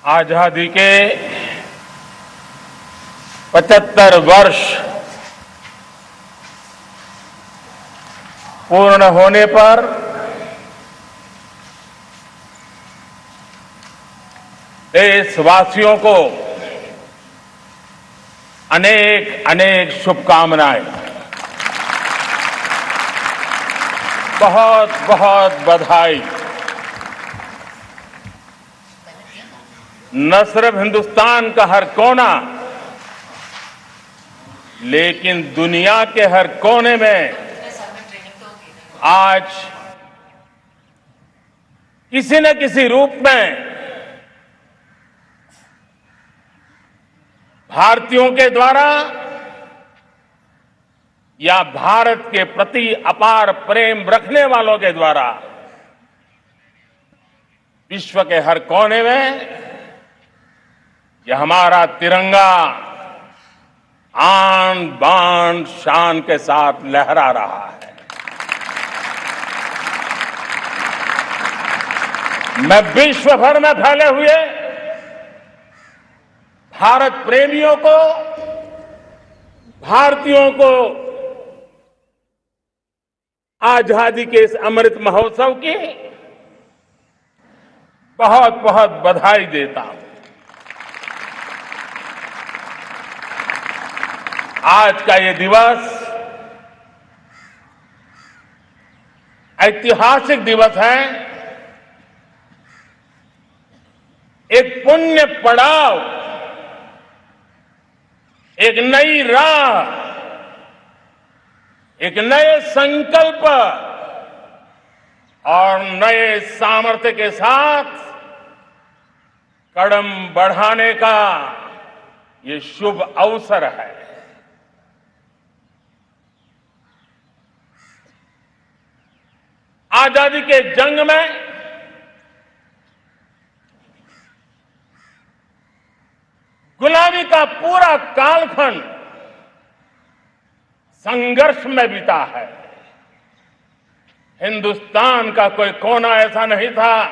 आजादी के 75 वर्ष पूर्ण होने पर देशवासियों को अनेक अनेक शुभकामनाएं, बहुत बहुत बधाई। न सिर्फ हिंदुस्तान का हर कोना, लेकिन दुनिया के हर कोने में आज किसी न किसी रूप में भारतीयों के द्वारा या भारत के प्रति अपार प्रेम रखने वालों के द्वारा विश्व के हर कोने में यह हमारा तिरंगा आन बान शान के साथ लहरा रहा है। मैं विश्व भर में फैले हुए भारत प्रेमियों को, भारतीयों को आजादी के इस अमृत महोत्सव की बहुत बहुत बधाई देता हूं। आज का ये दिवस ऐतिहासिक दिवस है। एक पुण्य पड़ाव, एक नई राह, एक नए संकल्प और नए सामर्थ्य के साथ कदम बढ़ाने का ये शुभ अवसर है। आजादी के जंग में गुलामी का पूरा कालखंड संघर्ष में बीता है। हिंदुस्तान का कोई कोना ऐसा नहीं था,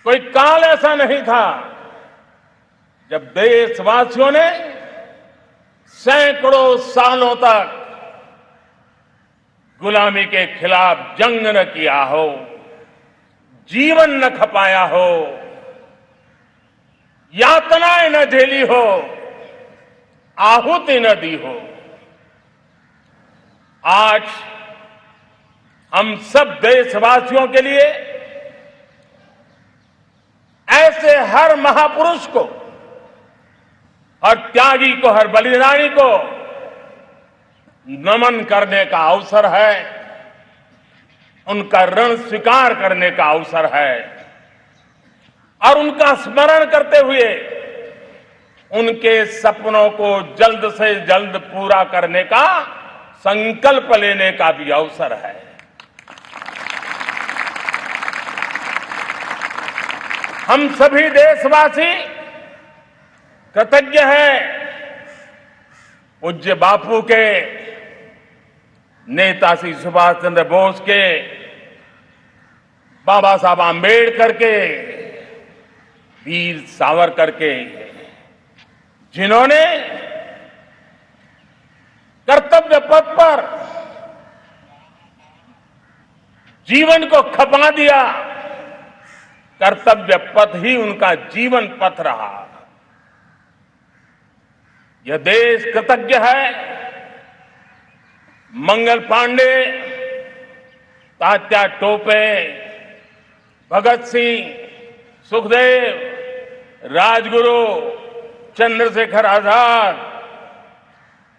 कोई काल ऐसा नहीं था जब देशवासियों ने सैकड़ों सालों तक गुलामी के खिलाफ जंग न किया हो, जीवन न खपाया हो, यातनाएं न झेली हो, आहुति न दी हो। आज हम सब देशवासियों के लिए ऐसे हर महापुरुष को, हर त्यागी को, हर बलिदानी को नमन करने का अवसर है, उनका ऋण स्वीकार करने का अवसर है और उनका स्मरण करते हुए उनके सपनों को जल्द से जल्द पूरा करने का संकल्प लेने का भी अवसर है। हम सभी देशवासी कृतज्ञ हैं पूज्य बापू के, नेताजी सुभाष चंद्र बोस के, बाबा साहब आंबेडकर के, वीर सावरकर के, जिन्होंने कर्तव्य पथ पर जीवन को खपा दिया। कर्तव्य पथ ही उनका जीवन पथ रहा। यह देश कृतज्ञ है मंगल पांडे, तात्या टोपे, भगत सिंह, सुखदेव, राजगुरु, चंद्रशेखर आजाद,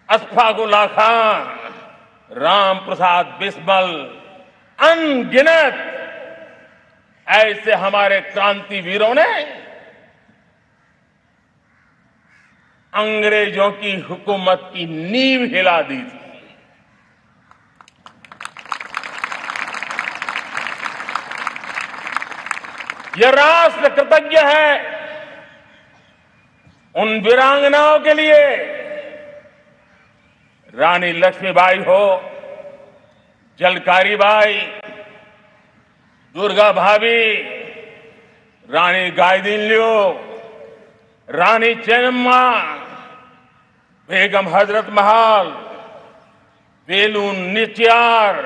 अशफाक उल्लाह खान, राम प्रसाद बिस्मिल, अनगिनत ऐसे हमारे क्रांति वीरों ने अंग्रेजों की हुकूमत की नींव हिला दी थी। यह राष्ट्र कृतज्ञ है उन वीरांगनाओं के लिए, रानी लक्ष्मीबाई हो, झलकारी बाई, दुर्गा भाभी, रानी गाइदिन्ल्यो, रानी चेन्नम्मा, बेगम हजरत महल, वेलू निचियार।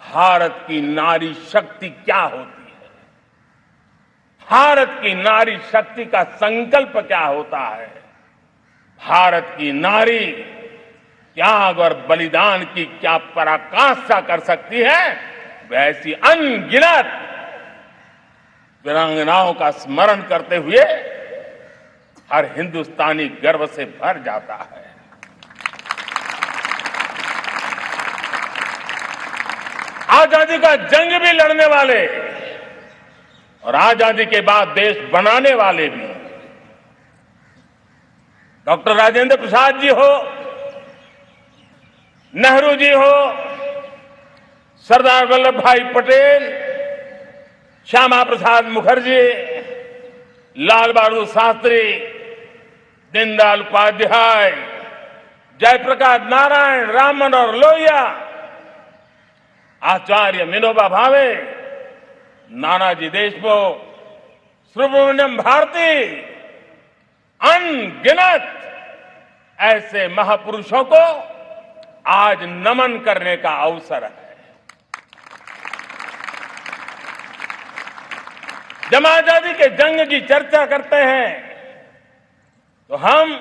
भारत की नारी शक्ति क्या होती है, भारत की नारी शक्ति का संकल्प क्या होता है, भारत की नारी त्याग और बलिदान की क्या पराकाष्ठा कर सकती है, वैसी अनगिनत वीरांगनाओं का स्मरण करते हुए हर हिंदुस्तानी गर्व से भर जाता है। आजादी का जंग भी लड़ने वाले और आजादी के बाद देश बनाने वाले भी, डॉक्टर राजेंद्र प्रसाद जी हो, नेहरू जी हो, सरदार वल्लभ भाई पटेल, श्यामा प्रसाद मुखर्जी, लाल बहादुर शास्त्री, दीनदयाल उपाध्याय, जयप्रकाश नारायण, राम मनोहर लोहिया, आचार्य विनोबा भावे, नानाजी देशमुख, सुब्रमण्यम भारती, अनगिनत ऐसे महापुरुषों को आज नमन करने का अवसर है। जब आजादी के जंग की चर्चा करते हैं तो हम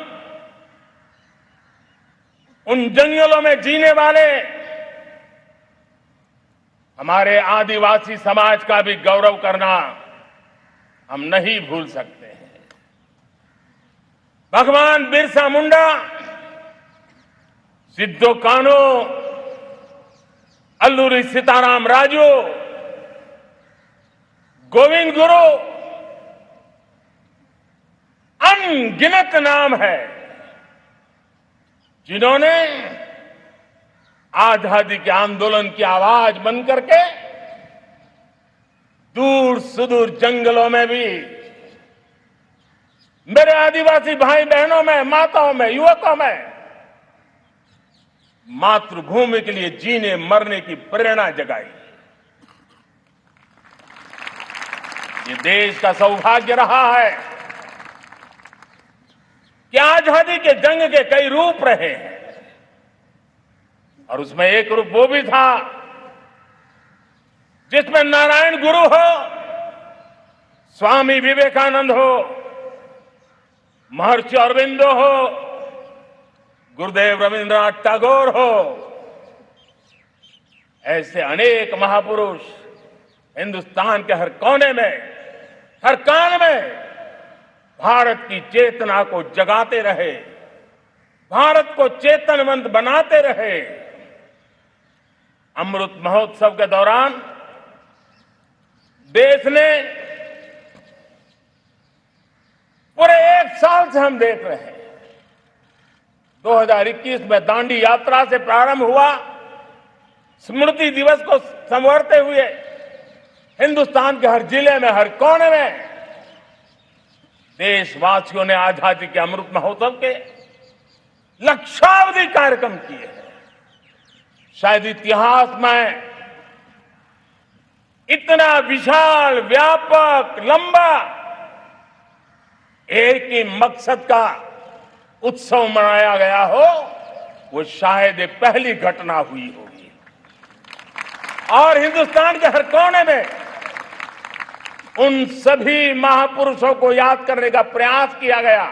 उन जंगलों में जीने वाले हमारे आदिवासी समाज का भी गौरव करना हम नहीं भूल सकते हैं। भगवान बिरसा मुंडा, सिद्धो कान्हू, अल्लूरी सीताराम राजू, गोविंद गुरु, अनगिनत नाम है जिन्होंने आजादी के आंदोलन की आवाज बन करके दूर सुदूर जंगलों में भी मेरे आदिवासी भाई बहनों में, माताओं में, युवकों में मातृभूमि के लिए जीने मरने की प्रेरणा जगाई। ये देश का सौभाग्य रहा है कि आजादी के जंग के कई रूप रहे हैं और उसमें एक रूप वो भी था जिसमें नारायण गुरु हो, स्वामी विवेकानंद हो, महर्षि अरविंदो हो, गुरुदेव रविंद्रनाथ टैगोर हो, ऐसे अनेक महापुरुष हिंदुस्तान के हर कोने में, हर काल में भारत की चेतना को जगाते रहे, भारत को चेतनवंत बनाते रहे। अमृत महोत्सव के दौरान देश ने पूरे एक साल से हम देख रहे हैं, 2021 में दांडी यात्रा से प्रारंभ हुआ, स्मृति दिवस को संवरते हुए हिंदुस्तान के हर जिले में, हर कोने में देशवासियों ने आजादी के अमृत महोत्सव के लक्षावधि कार्यक्रम किए हैं। शायद इतिहास में इतना विशाल, व्यापक, लंबा एक ही मकसद का उत्सव मनाया गया हो, वो शायद एक पहली घटना हुई होगी। और हिंदुस्तान के हर कोने में उन सभी महापुरुषों को याद करने का प्रयास किया गया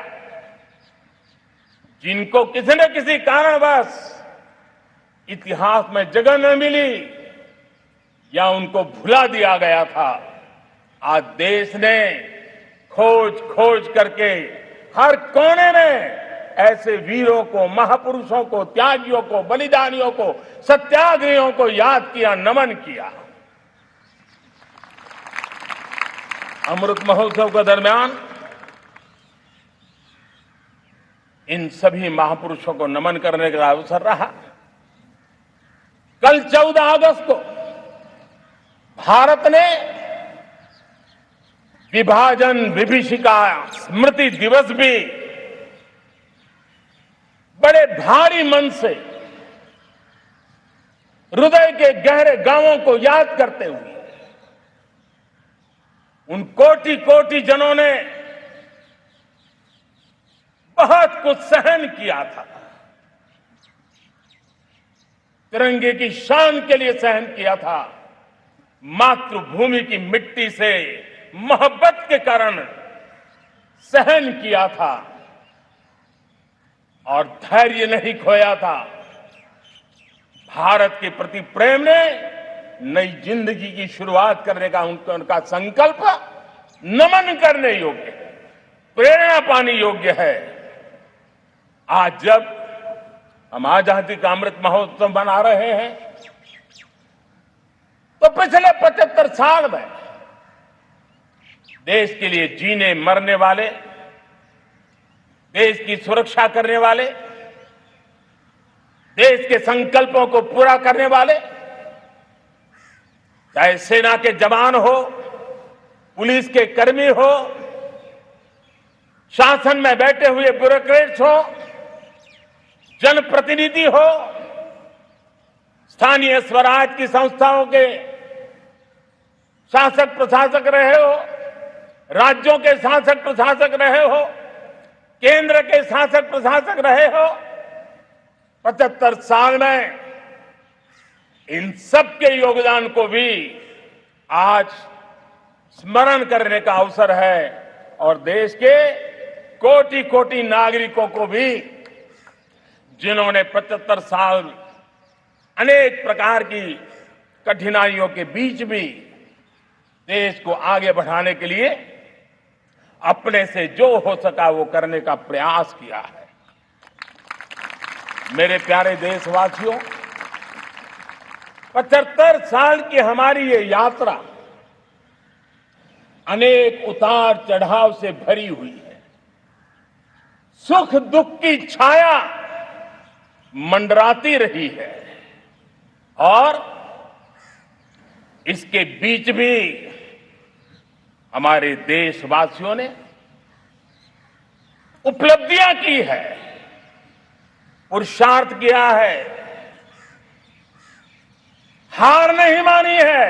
जिनको किसी न किसी कारणवश इतिहास में जगह न मिली या उनको भुला दिया गया था। आज देश ने खोज खोज करके हर कोने में ऐसे वीरों को, महापुरुषों को, त्यागियों को, बलिदानियों को, सत्याग्रहियों को याद किया, नमन किया। अमृत महोत्सव के दरमियान इन सभी महापुरुषों को नमन करने का अवसर रहा। कल 14 अगस्त को भारत ने विभाजन विभीषिका स्मृति दिवस भी बड़े भारी मन से हृदय के गहरे गांवों को याद करते हुए उन कोटि कोटि जनों ने बहुत कुछ सहन किया था, तिरंगे की शान के लिए सहन किया था, मातृभूमि की मिट्टी से मोहब्बत के कारण सहन किया था और धैर्य नहीं खोया था। भारत के प्रति प्रेम ने नई जिंदगी की शुरुआत करने का उनका संकल्प नमन करने योग्य, प्रेरणा पाने योग्य है। आज जब हम आजादी का अमृत महोत्सव मना रहे हैं तो पिछले 75 साल में देश के लिए जीने मरने वाले, देश की सुरक्षा करने वाले, देश के संकल्पों को पूरा करने वाले, चाहे सेना के जवान हो, पुलिस के कर्मी हो, शासन में बैठे हुए ब्यूरोक्रेट्स हो, जनप्रतिनिधि हो, स्थानीय स्वराज की संस्थाओं के शासक प्रशासक रहे हो, राज्यों के शासक प्रशासक रहे हो, केंद्र के शासक प्रशासक रहे हो, 75 साल में इन सबके योगदान को भी आज स्मरण करने का अवसर है और देश के कोटि कोटि नागरिकों को भी, जिन्होंने 75 साल अनेक प्रकार की कठिनाइयों के बीच भी देश को आगे बढ़ाने के लिए अपने से जो हो सका वो करने का प्रयास किया है। मेरे प्यारे देशवासियों, 75 साल की हमारी ये यात्रा अनेक उतार चढ़ाव से भरी हुई है। सुख दुख की छाया मंडराती रही है और इसके बीच भी हमारे देशवासियों ने उपलब्धियां की है, पुरुषार्थ किया है, हार नहीं मानी है,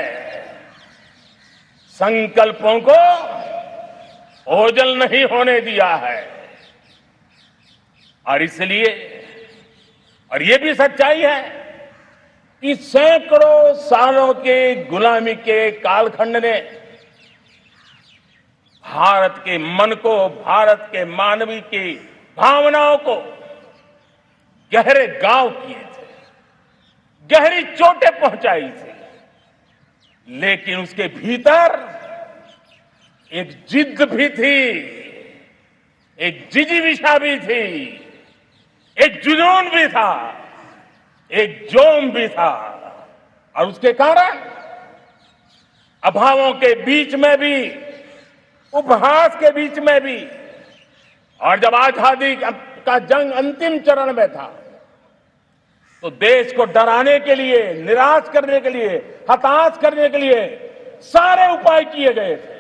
संकल्पों को ओझल नहीं होने दिया है। और इसलिए, और ये भी सच्चाई है कि सैकड़ों सालों के गुलामी के कालखंड ने भारत के मन को, भारत के मानवीय की भावनाओं को गहरे घाव किए थे, गहरी चोटें पहुंचाई थी, लेकिन उसके भीतर एक जिद भी थी, एक जिजीविषा भी थी, एक जुनून भी था, एक जोम भी था। और उसके कारण अभावों के बीच में भी, उपहास के बीच में भी, और जब आजादी का जंग अंतिम चरण में था तो देश को डराने के लिए, निराश करने के लिए, हताश करने के लिए सारे उपाय किए गए थे।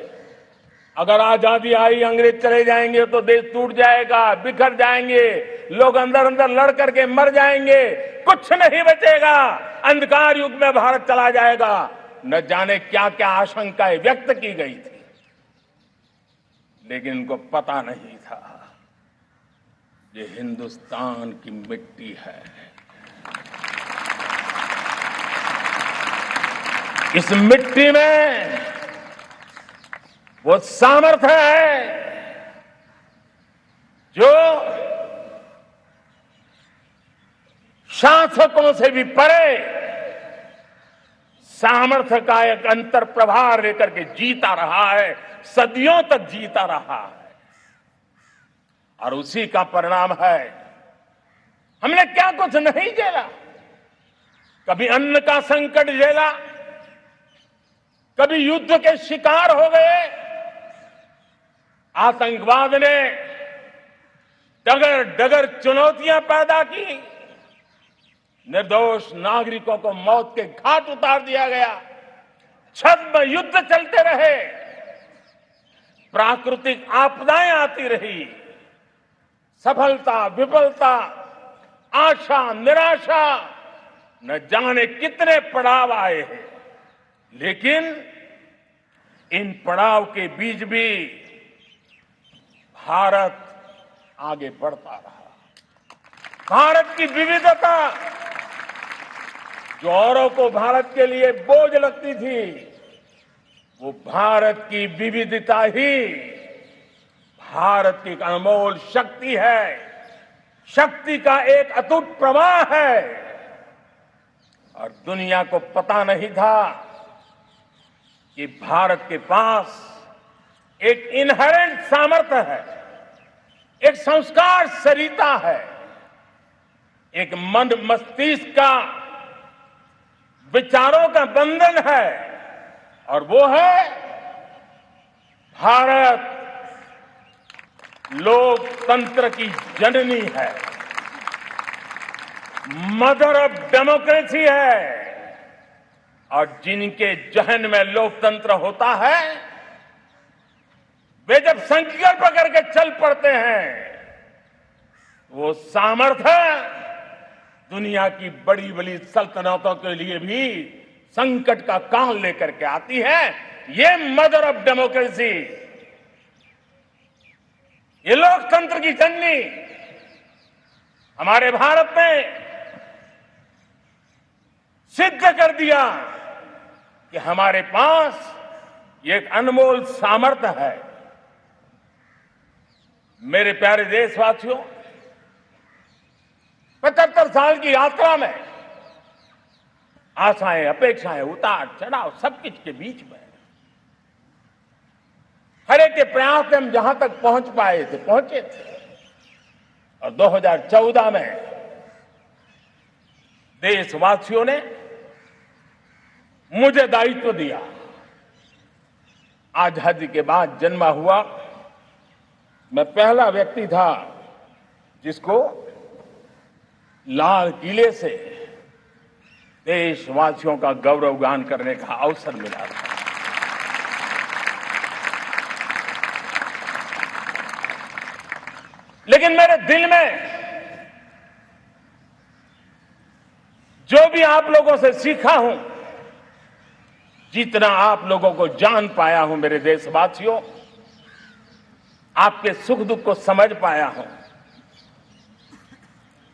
अगर आजादी आई, अंग्रेज चले जाएंगे तो देश टूट जाएगा, बिखर जाएंगे, लोग अंदर अंदर लड़ करके मर जाएंगे, कुछ नहीं बचेगा, अंधकार युग में भारत चला जाएगा। न जाने क्या क्या आशंकाएं व्यक्त की गई थी, लेकिन उनको पता नहीं था ये हिंदुस्तान की मिट्टी है, इस मिट्टी में वो सामर्थ्य है जो शासकों से भी परे सामर्थ्य का एक अंतर प्रभार लेकर के जीता रहा है, सदियों तक जीता रहा है। और उसी का परिणाम है, हमने क्या कुछ नहीं झेला। कभी अन्न का संकट झेला, कभी युद्ध के शिकार हो गए, आतंकवाद ने डगर डगर चुनौतियां पैदा की, निर्दोष नागरिकों को मौत के घाट उतार दिया गया, छद्म युद्ध चलते रहे, प्राकृतिक आपदाएं आती रही, सफलता विफलता, आशा निराशा, न जाने कितने पड़ाव आए हैं, लेकिन इन पड़ाव के बीच भी भारत आगे बढ़ता रहा। भारत की विविधता जो औरों को भारत के लिए बोझ लगती थी, वो भारत की विविधता ही भारत की एक अनमोल शक्ति है, शक्ति का एक अटूट प्रवाह है। और दुनिया को पता नहीं था कि भारत के पास एक इनहेरेंट सामर्थ्य है, एक संस्कार सरिता है, एक मन मस्तिष्क का विचारों का बंधन है, और वो है भारत लोकतंत्र की जननी है, मदर ऑफ डेमोक्रेसी है। और जिनके जहन में लोकतंत्र होता है, वे जब संकल्प करके चल पड़ते हैं, वो सामर्थ्य दुनिया की बड़ी बड़ी सल्तनतों के लिए भी संकट का काल लेकर के आती है। ये मदर ऑफ डेमोक्रेसी, ये लोकतंत्र की जननी हमारे भारत ने सिद्ध कर दिया कि हमारे पास ये एक अनमोल सामर्थ्य है। मेरे प्यारे देशवासियों, 75 साल की यात्रा में आशाएं, अपेक्षाएं, उतार चढ़ाव सब कुछ के बीच में हर एक के प्रयास से हम जहां तक पहुंच पाए थे, पहुंचे थे। और 2014 में देशवासियों ने मुझे दायित्व दिया। आजादी के बाद जन्मा हुआ मैं पहला व्यक्ति था जिसको लाल किले से देशवासियों का गौरवगान करने का अवसर मिला था। लेकिन मेरे दिल में जो भी आप लोगों से सीखा हूं, जितना आप लोगों को जान पाया हूं मेरे देशवासियों, आपके सुख दुख को समझ पाया हूं,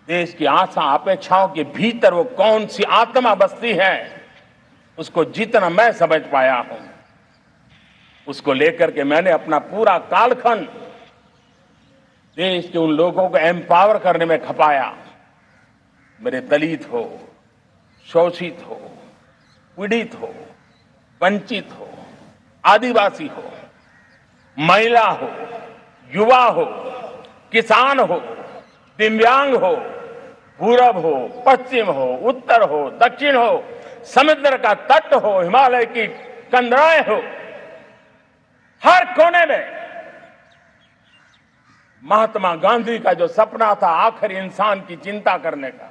देश की आशा अपेक्षाओं के भीतर वो कौन सी आत्मा बसती है, उसको जितना मैं समझ पाया हूं, उसको लेकर के मैंने अपना पूरा कालखंड देश के उन लोगों को एम्पावर करने में खपाया। मेरे दलित हो, शोषित हो, पीड़ित हो, वंचित हो, आदिवासी हो, महिला हो, युवा हो, किसान हो, दिव्यांग हो, पूरब हो, पश्चिम हो, उत्तर हो, दक्षिण हो, समुद्र का तट हो, हिमालय की कंदराएं हो, हर कोने में महात्मा गांधी का जो सपना था आखिर इंसान की चिंता करने का,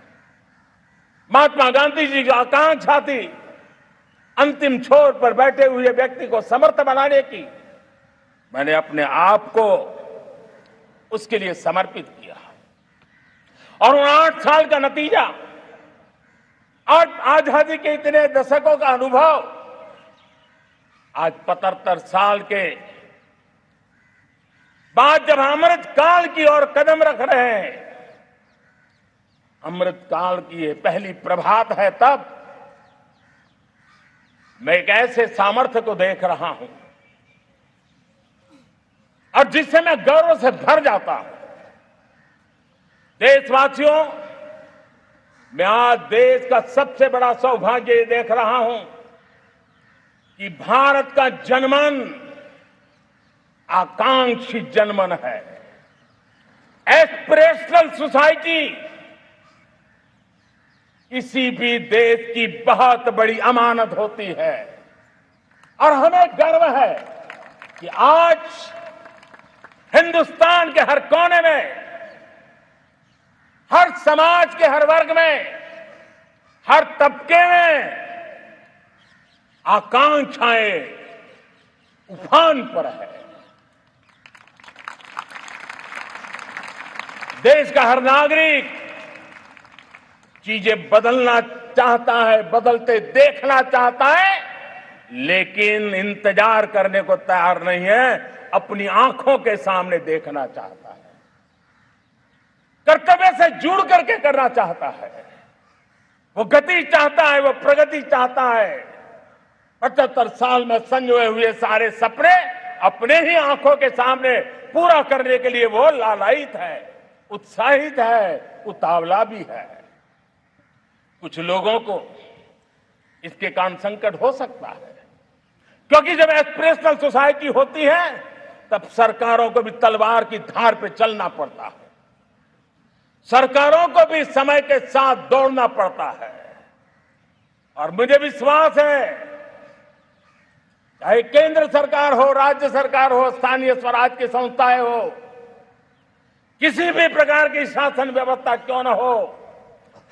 महात्मा गांधी जी की आकांक्षा थी अंतिम छोर पर बैठे हुए व्यक्ति को समर्थ बनाने की, मैंने अपने आप को उसके लिए समर्पित किया। और उन 8 साल का नतीजा, आजादी के इतने दशकों का अनुभव, आज 75 साल के बाद जब अमृत काल की ओर कदम रख रहे हैं, अमृत काल की ये पहली प्रभात है, तब मैं एक ऐसे सामर्थ्य को देख रहा हूं और जिससे मैं गौरव से भर जाता हूं। देशवासियों, मैं आज देश का सबसे बड़ा सौभाग्य देख रहा हूं कि भारत का जनमन आकांक्षी जनमन है, एस्पिरेशनल सोसाइटी किसी भी देश की बहुत बड़ी अमानत होती है। और हमें गर्व है कि आज हिंदुस्तान के हर कोने में, हर समाज के हर वर्ग में, हर तबके में आकांक्षाएं उफान पर है। देश का हर नागरिक चीजें बदलना चाहता है, बदलते देखना चाहता है, लेकिन इंतजार करने को तैयार नहीं है, अपनी आंखों के सामने देखना चाहता है, कर्तव्य से जुड़ करके करना चाहता है, वो गति चाहता है, वो प्रगति चाहता है। 75 साल में संजोए हुए सारे सपने अपने ही आंखों के सामने पूरा करने के लिए वो लालायित है, उत्साहित है, उतावला भी है। कुछ लोगों को इसके कारण संकट हो सकता है, क्योंकि जब एस्पिरेशनल सोसाइटी होती है तब सरकारों को भी तलवार की धार पे चलना पड़ता है, सरकारों को भी समय के साथ दौड़ना पड़ता है। और मुझे विश्वास है, चाहे केंद्र सरकार हो, राज्य सरकार हो, स्थानीय स्वराज की संस्थाएं हो, किसी भी प्रकार की शासन व्यवस्था क्यों न हो,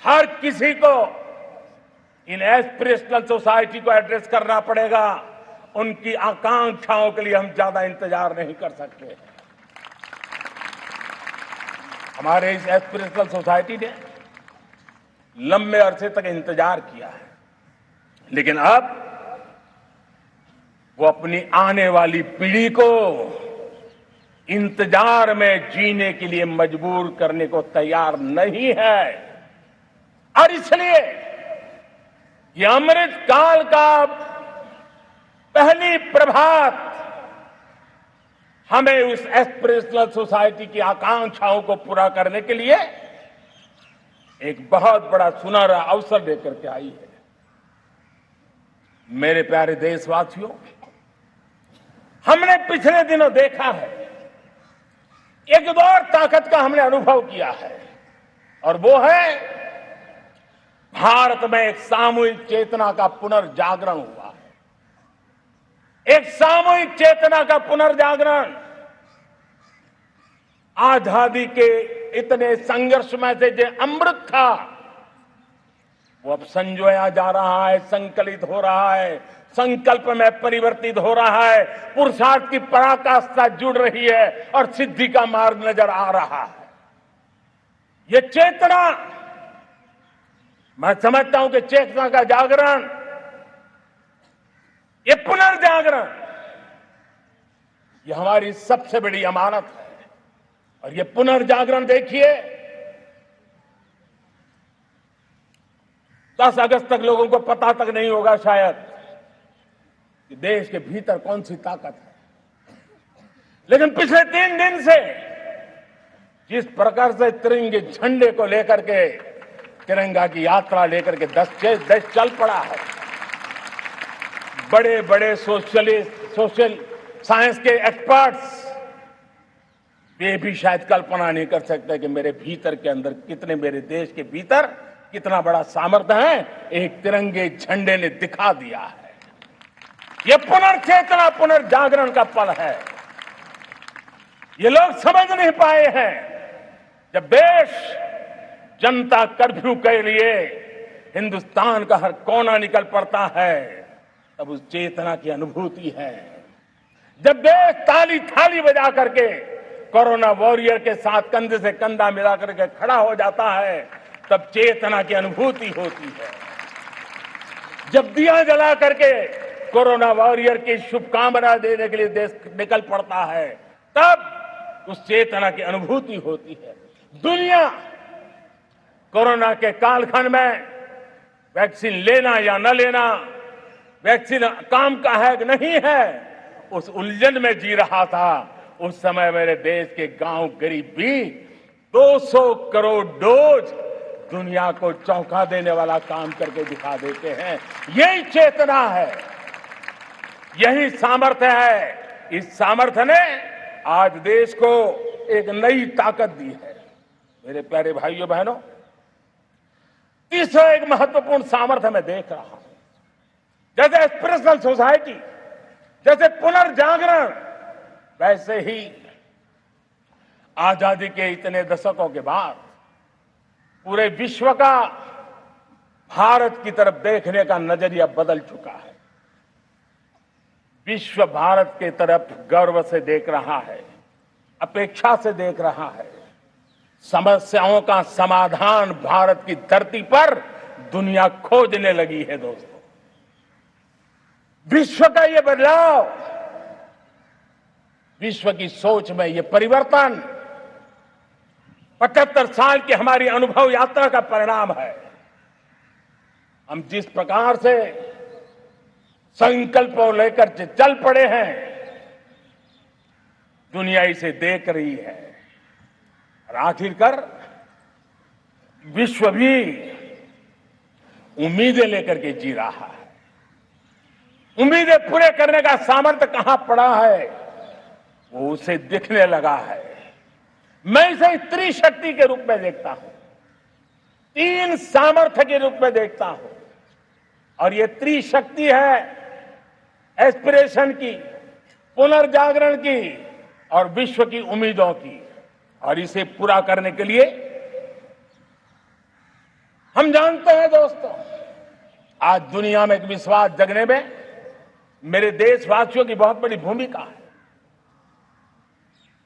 हर किसी को इन एस्पिरेशनल सोसाइटी को एड्रेस करना पड़ेगा। उनकी आकांक्षाओं के लिए हम ज्यादा इंतजार नहीं कर सकते। हमारे इस एस्पिरेशनल सोसाइटी ने लंबे अरसे तक इंतजार किया है, लेकिन अब वो अपनी आने वाली पीढ़ी को इंतजार में जीने के लिए मजबूर करने को तैयार नहीं है। और इसलिए ये अमृत काल का पहली प्रभात हमें उस एस्पिरेशनल सोसाइटी की आकांक्षाओं को पूरा करने के लिए एक बहुत बड़ा सुनहरा अवसर लेकर के आई है। मेरे प्यारे देशवासियों, हमने पिछले दिनों देखा है, एक और ताकत का हमने अनुभव किया है, और वो है भारत में एक सामूहिक चेतना का पुनर्जागरण हुआ है। एक सामूहिक चेतना का पुनर्जागरण आजादी के इतने संघर्ष में से जो अमृत था वो अब संजोया जा रहा है, संकलित हो रहा है, संकल्प में परिवर्तित हो रहा है, पुरुषार्थ की पराकाष्ठा जुड़ रही है और सिद्धि का मार्ग नजर आ रहा है। ये चेतना, मैं समझता हूं कि चेतना का जागरण, ये पुनर्जागरण, ये हमारी सबसे बड़ी अमानत है। और ये पुनर्जागरण देखिए, 10 अगस्त तक लोगों को पता तक नहीं होगा शायद कि देश के भीतर कौन सी ताकत है, लेकिन पिछले 3 दिन से जिस प्रकार से तिरंगे झंडे को लेकर के, तिरंगा की यात्रा लेकर के देश चल पड़ा है। बड़े बड़े सोशल साइंस के एक्सपर्ट्स ये भी शायद कल्पना नहीं कर सकते कि मेरे भीतर के अंदर कितने, मेरे देश के भीतर कितना बड़ा सामर्थ्य है, एक तिरंगे झंडे ने दिखा दिया है। यह पुनर्चेतना, पुनर्जागरण का पल है। ये लोग समझ नहीं पाए हैं, जब देश जनता कर्फ्यू के लिए हिंदुस्तान का हर कोना निकल पड़ता है, तब उस चेतना की अनुभूति है। जब देश ताली थाली बजा करके कोरोना वॉरियर के साथ कंधे से कंधा मिला करके खड़ा हो जाता है, तब चेतना की अनुभूति होती है। जब दिया जला करके कोरोना वॉरियर की शुभकामना देने के लिए देश निकल पड़ता है, तब उस चेतना की अनुभूति होती है। दुनिया कोरोना के कालखंड में वैक्सीन लेना या न लेना, वैक्सीन काम का है कि नहीं है, उस उलझन में जी रहा था। उस समय मेरे देश के गांव गरीब भी 200 करोड़ डोज दुनिया को चौंका देने वाला काम करके दिखा देते हैं। यही चेतना है, यही सामर्थ्य है। इस सामर्थ्य ने आज देश को एक नई ताकत दी है। मेरे प्यारे भाइयों बहनों, तीसरा एक महत्वपूर्ण सामर्थ्य मैं देख रहा हूं, जैसे एस्पिरेशनल सोसाइटी, जैसे पुनर्जागरण, वैसे ही आजादी के इतने दशकों के बाद पूरे विश्व का भारत की तरफ देखने का नजरिया बदल चुका है। विश्व भारत की तरफ गर्व से देख रहा है, अपेक्षा से देख रहा है। समस्याओं का समाधान भारत की धरती पर दुनिया खोजने लगी है। दोस्तों, विश्व का ये बदलाव, विश्व की सोच में ये परिवर्तन 75 साल की हमारी अनुभव यात्रा का परिणाम है। हम जिस प्रकार से संकल्पों लेकर चल पड़े हैं, दुनिया इसे देख रही है और आखिरकार विश्व भी उम्मीदें लेकर के जी रहा है। उम्मीदें पूरे करने का सामर्थ्य कहां पड़ा है, वो उसे दिखने लगा है। मैं इसे त्रिशक्ति के रूप में देखता हूं, 3 सामर्थ्य के रूप में देखता हूं। और ये त्रिशक्ति है एस्पिरेशन की, पुनर्जागरण की और विश्व की उम्मीदों की। और इसे पूरा करने के लिए हम जानते हैं दोस्तों, आज दुनिया में एक विश्वास जगने में मेरे देशवासियों की बहुत बड़ी भूमिका है।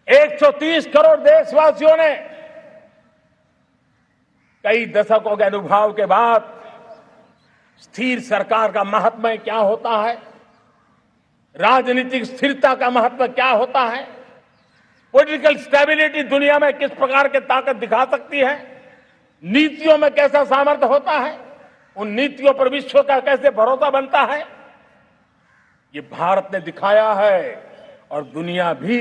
130 करोड़ देशवासियों ने कई दशकों के अनुभव के बाद स्थिर सरकार का महत्व क्या होता है, राजनीतिक स्थिरता का महत्व क्या होता है, पॉलिटिकल स्टेबिलिटी दुनिया में किस प्रकार की ताकत दिखा सकती है, नीतियों में कैसा सामर्थ्य होता है, उन नीतियों पर विश्व का कैसे भरोसा बनता है, ये भारत ने दिखाया है और दुनिया भी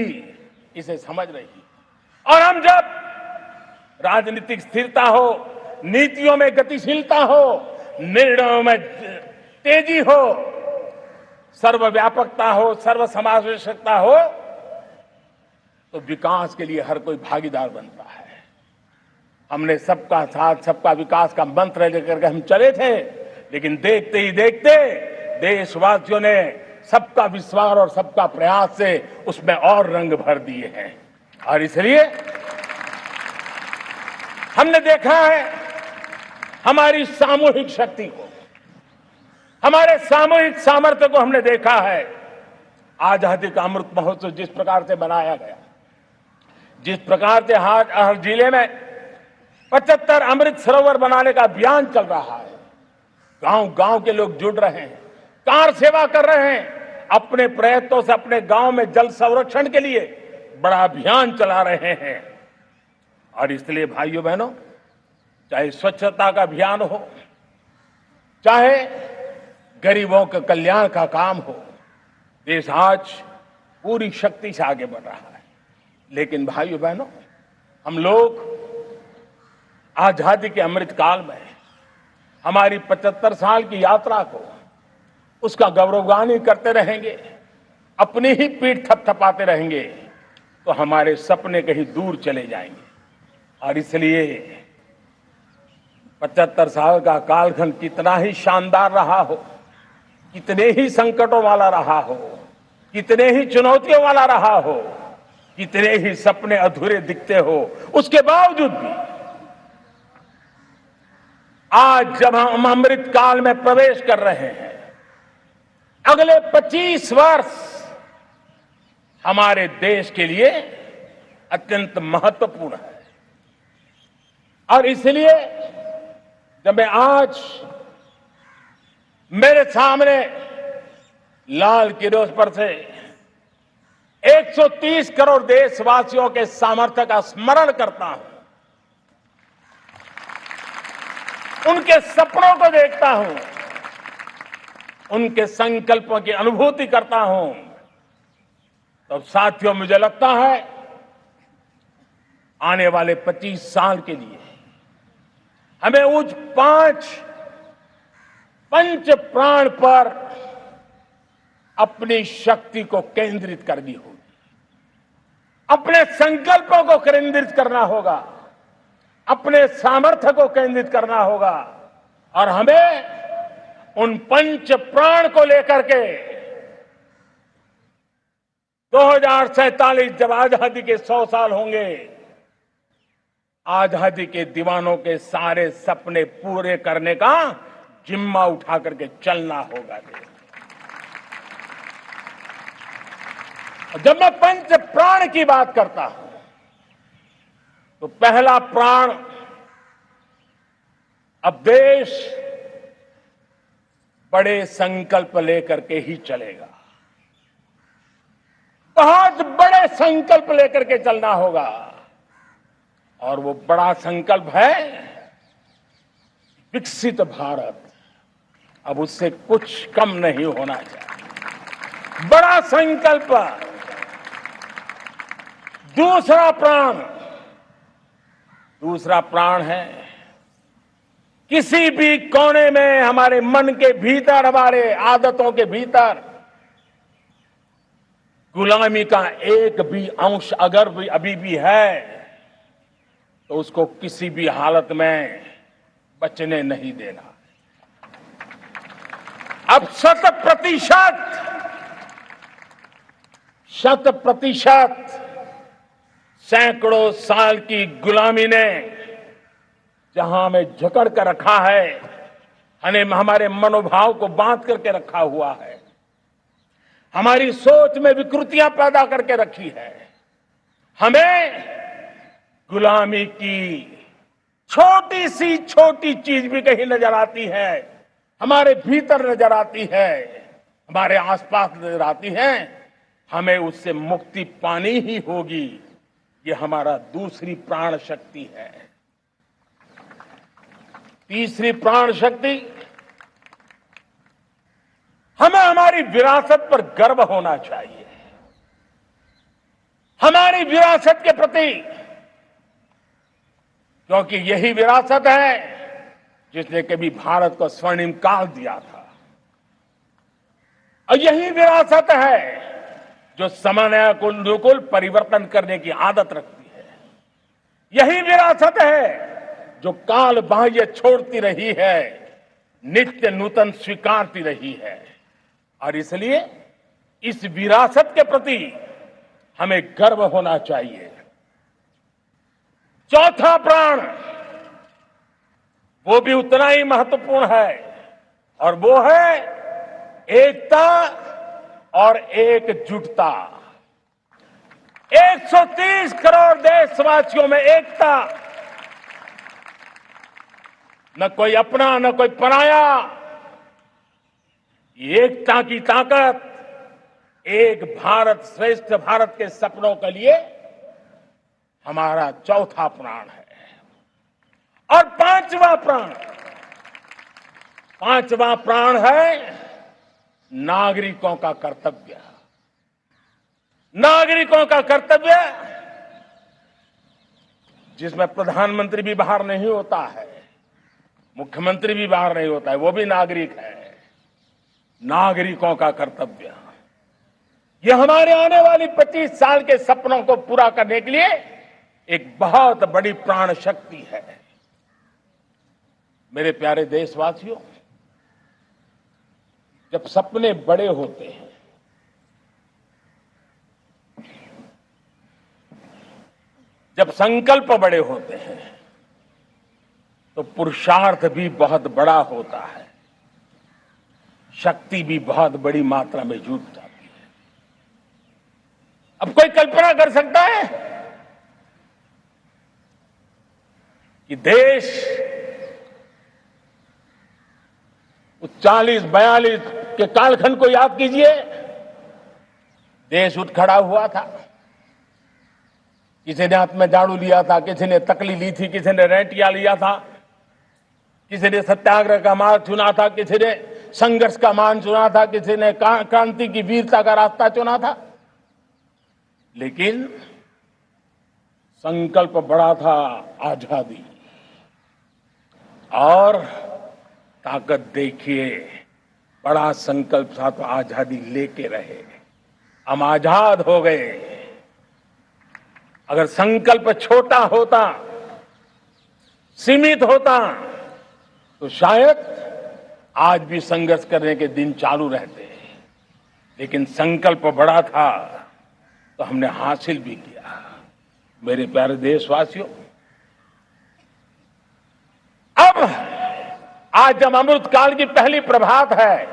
इसे समझ रही है। और हम जब राजनीतिक स्थिरता हो, नीतियों में गतिशीलता हो, निर्णयों में तेजी हो, सर्वव्यापकता हो, सर्वसमावेशकता हो, तो विकास के लिए हर कोई भागीदार बनता है। हमने सबका साथ सबका विकास का मंत्र लेकर के हम चले थे, लेकिन देखते ही देखते देशवासियों ने सबका विश्वास और सबका प्रयास से उसमें और रंग भर दिए हैं। और इसलिए हमने देखा है हमारी सामूहिक शक्ति को, हमारे सामूहिक सामर्थ्य को हमने देखा है। आजादी का अमृत महोत्सव जिस प्रकार से बनाया गया, जिस प्रकार से हर जिले में 75 अमृत सरोवर बनाने का अभियान चल रहा है, गांव गांव के लोग जुड़ रहे हैं, कार सेवा कर रहे हैं, अपने प्रयत्नों से अपने गांव में जल संरक्षण के लिए बड़ा अभियान चला रहे हैं। और इसलिए भाइयों बहनों, चाहे स्वच्छता का अभियान हो, चाहे गरीबों के कल्याण का काम हो, देश आज पूरी शक्ति से आगे बढ़ रहा है। लेकिन भाइयों बहनों, हम लोग आजादी के अमृत काल में हमारी 75 साल की यात्रा को, उसका गौरवगान करते रहेंगे, अपनी ही पीठ थपथपाते रहेंगे, तो हमारे सपने कहीं दूर चले जाएंगे। और इसलिए 75 साल का कालखंड कितना ही शानदार रहा हो, कितने ही संकटों वाला रहा हो, कितने ही चुनौतियों वाला रहा हो, कितने ही सपने अधूरे दिखते हो, उसके बावजूद भी आज जब हम अमृत काल में प्रवेश कर रहे हैं, अगले 25 वर्ष हमारे देश के लिए अत्यंत महत्वपूर्ण है। और इसलिए जब मैं आज मेरे सामने लाल किले पर से 130 करोड़ देशवासियों के सामर्थ्य का स्मरण करता हूं, उनके सपनों को देखता हूं, उनके संकल्पों की अनुभूति करता हूं, तो साथियों मुझे लगता है आने वाले 25 साल के लिए हमें उस 5 पंच प्राण पर अपनी शक्ति को केंद्रित करनी होगी, अपने संकल्पों को केंद्रित करना होगा, अपने सामर्थ्य को केंद्रित करना होगा। और हमें उन पंच प्राण को लेकर के 2047 जब आजादी के 100 साल होंगे, आजादी के दीवानों के सारे सपने पूरे करने का जिम्मा उठा करके चलना होगा। जब मैं पंच प्राण की बात करता हूं, तो पहला प्राण, अब देश बड़े संकल्प लेकर के ही चलेगा। बहुत बड़े संकल्प लेकर के चलना होगा और वो बड़ा संकल्प है विकसित भारत। अब उससे कुछ कम नहीं होना चाहिए। बड़ा संकल्प। दूसरा प्राण है किसी भी कोने में हमारे मन के भीतर, हमारे आदतों के भीतर गुलामी का एक भी अंश अगर भी अभी भी है तो उसको किसी भी हालत में बचने नहीं देना। अब 100% सैकड़ों साल की गुलामी ने जहां हमें जकड़ कर रखा है, हमारे मनोभाव को बांध करके रखा हुआ है, हमारी सोच में विकृतियां पैदा करके रखी है, हमें गुलामी की छोटी सी छोटी चीज भी कहीं नजर आती है, हमारे भीतर नजर आती है, हमारे आसपास नजर आती है, हमें उससे मुक्ति पानी ही होगी। ये हमारा दूसरी प्राण शक्ति है। तीसरी प्राण शक्ति, हमें हमारी विरासत पर गर्व होना चाहिए। हमारी विरासत के प्रति, क्योंकि यही विरासत है जिसने कभी भारत को स्वर्णिम काल दिया था, और यही विरासत है जो समय को अनुकूल परिवर्तन करने की आदत रखती है। यही विरासत है जो काल बाह्य छोड़ती रही है, नित्य नूतन स्वीकारती रही है। और इसलिए इस विरासत के प्रति हमें गर्व होना चाहिए। चौथा प्राण, वो भी उतना ही महत्वपूर्ण है, और वो है एकता और एकजुटता। 130 करोड़ देशवासियों में एकता, न कोई अपना न कोई पराया। एकता की ताकत एक भारत श्रेष्ठ भारत के सपनों के लिए हमारा चौथा प्राण है। और पांचवा प्राण है नागरिकों का कर्तव्य। नागरिकों का कर्तव्य जिसमें प्रधानमंत्री भी बाहर नहीं होता है, मुख्यमंत्री भी बाहर नहीं होता है, वो भी नागरिक है। नागरिकों का कर्तव्य, यह हमारे आने वाली 25 साल के सपनों को पूरा करने के लिए एक बहुत बड़ी प्राण शक्ति है। मेरे प्यारे देशवासियों, जब सपने बड़े होते हैं, जब संकल्प बड़े होते हैं, तो पुरुषार्थ भी बहुत बड़ा होता है, शक्ति भी बहुत बड़ी मात्रा में जुट जाती है। अब कोई कल्पना कर सकता है कि देश 40-42 के कालखंड को याद कीजिए। देश उठ खड़ा हुआ था, किसी ने हाथ में झाड़ू लिया था, किसी ने तकली ली थी, किसी ने रेंटिया लिया था, किसी ने सत्याग्रह का मार्ग चुना था, किसी ने संघर्ष का मान चुना था, किसी ने क्रांति की वीरता का रास्ता चुना था। लेकिन संकल्प बड़ा था आजादी, और ताकत देखिए, बड़ा संकल्प था तो आजादी लेके रहे। हम आजाद हो गए। अगर संकल्प छोटा होता, सीमित होता, तो शायद आज भी संघर्ष करने के दिन चालू रहते। लेकिन संकल्प बड़ा था तो हमने हासिल भी किया। मेरे प्यारे देशवासियों, अब आज जब अमृत काल की पहली प्रभात है,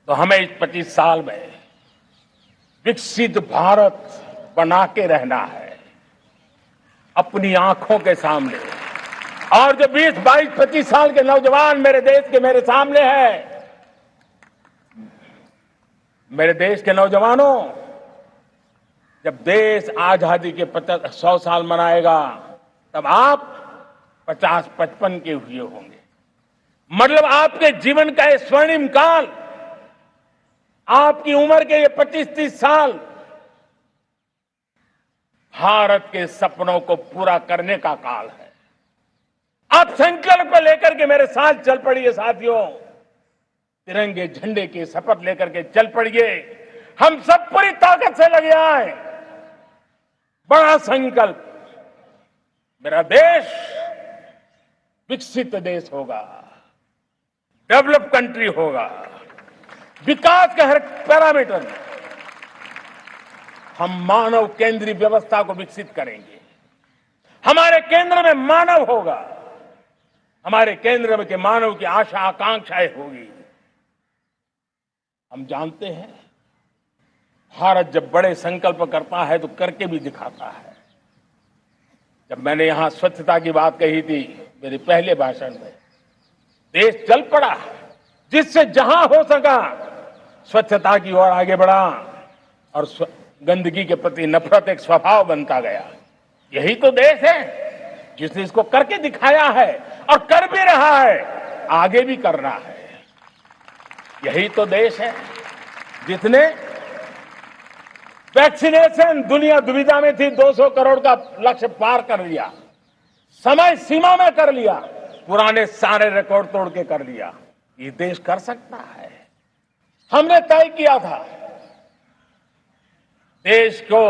तो हमें इस 25 साल में विकसित भारत बना के रहना है। अपनी आंखों के सामने और जो 20, 22, 25 साल के नौजवान मेरे देश के मेरे सामने हैं, मेरे देश के नौजवानों, जब देश आजादी के 100 साल मनाएगा तब आप 50-55 के हुए होंगे। मतलब आपके जीवन का ये स्वर्णिम काल, आपकी उम्र के ये 25-30 साल भारत के सपनों को पूरा करने का काल है। आप संकल्प लेकर के मेरे साथ चल पड़िए साथियों, तिरंगे झंडे की शपथ लेकर के चल पड़िए। हम सब पूरी ताकत से लगे आए। बड़ा संकल्प, मेरा देश विकसित देश होगा, डेवलप कंट्री होगा। विकास के हर पैरामीटर में हम मानव केंद्रीय व्यवस्था को विकसित करेंगे। हमारे केंद्र में मानव होगा, हमारे केंद्र में के मानव की आशा आकांक्षाएं होगी। हम जानते हैं भारत जब बड़े संकल्प करता है तो करके भी दिखाता है। जब मैंने यहां स्वच्छता की बात कही थी मेरे पहले भाषण में, देश चल पड़ा, जिससे जहां हो सका स्वच्छता की ओर आगे बढ़ा और गंदगी के प्रति नफरत एक स्वभाव बनता गया। यही तो देश है जिसने इसको करके दिखाया है और कर भी रहा है, आगे भी कर रहा है। यही तो देश है जिसने वैक्सीनेशन, दुनिया दुविधा में थी, 200 करोड़ का लक्ष्य पार कर लिया, समय सीमा में कर लिया, पुराने सारे रिकॉर्ड तोड़ के कर लिया। ये देश कर सकता है। हमने तय किया था देश को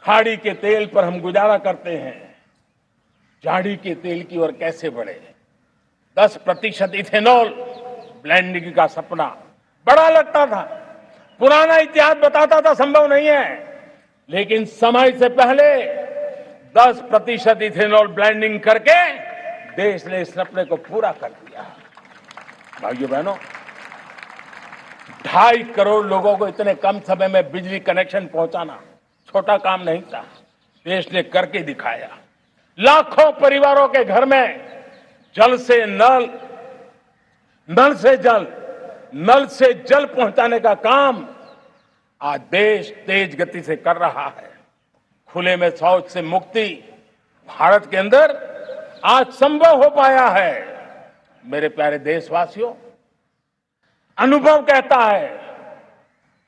खाड़ी के तेल पर हम गुजारा करते हैं, झाड़ी के तेल की ओर कैसे बढ़े। 10% इथेनॉल ब्लेंडिंग का सपना बड़ा लगता था, पुराना इतिहास बताता था संभव नहीं है, लेकिन समय से पहले 10% इथेनॉल ब्लेंडिंग करके देश ने इस सपने को पूरा कर दिया। भाइयों बहनों, 2.5 करोड़ लोगों को इतने कम समय में बिजली कनेक्शन पहुंचाना छोटा काम नहीं था, देश ने करके दिखाया। लाखों परिवारों के घर में जल से नल, नल से जल, नल से जल पहुंचाने का काम आज देश तेज गति से कर रहा है। खुले में शौच से मुक्ति भारत के अंदर आज संभव हो पाया है। मेरे प्यारे देशवासियों, अनुभव कहता है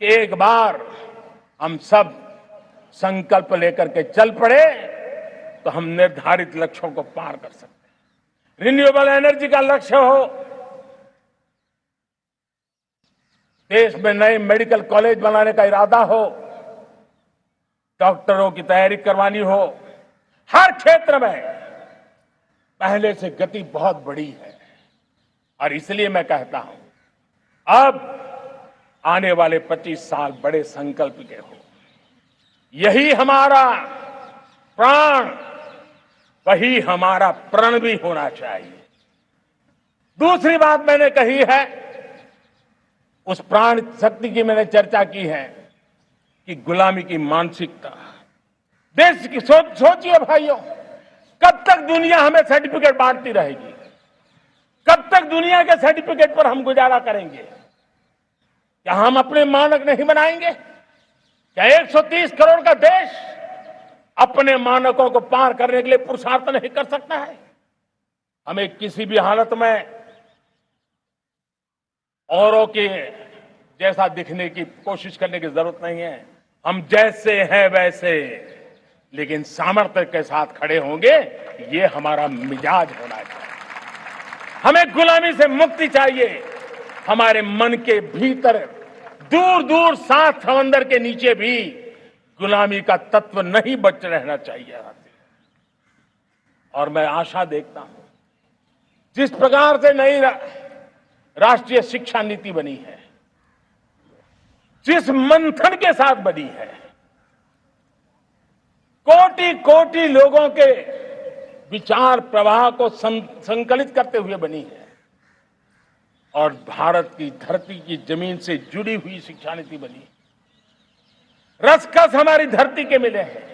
कि एक बार हम सब संकल्प लेकर के चल पड़े तो हम निर्धारित लक्ष्यों को पार कर सकते हैं। रिन्यूएबल एनर्जी का लक्ष्य हो, देश में नए मेडिकल कॉलेज बनाने का इरादा हो, डॉक्टरों की तैयारी करवानी हो, हर क्षेत्र में पहले से गति बहुत बड़ी है। और इसलिए मैं कहता हूं, अब आने वाले 25 साल बड़े संकल्प के हो। यही हमारा प्राण, वही हमारा प्रण भी होना चाहिए। दूसरी बात मैंने कही है, उस प्राण शक्ति की मैंने चर्चा की है कि गुलामी की मानसिकता। देश की सोचिए भाइयों, कब तक दुनिया हमें सर्टिफिकेट बांटती रहेगी? कब तक दुनिया के सर्टिफिकेट पर हम गुजारा करेंगे? क्या हम अपने मानक नहीं बनाएंगे? क्या 130 करोड़ का देश अपने मानकों को पार करने के लिए पुरुषार्थ नहीं कर सकता है? हमें किसी भी हालत में औरों के जैसा दिखने की कोशिश करने की जरूरत नहीं है। हम जैसे हैं वैसे, लेकिन सामर्थ्य के साथ खड़े होंगे, ये हमारा मिजाज होना चाहिए। हमें गुलामी से मुक्ति चाहिए। हमारे मन के भीतर दूर दूर 7 समंदर के नीचे भी गुलामी का तत्व नहीं बच रहना चाहिए। और मैं आशा देखता हूं, जिस प्रकार से नई राष्ट्रीय शिक्षा नीति बनी है, जिस मंथन के साथ बनी है, कोटि कोटि लोगों के विचार प्रवाह को संकलित करते हुए बनी है, और भारत की धरती की जमीन से जुड़ी हुई शिक्षा नीति बनी है। रसकस हमारी धरती के मिले हैं।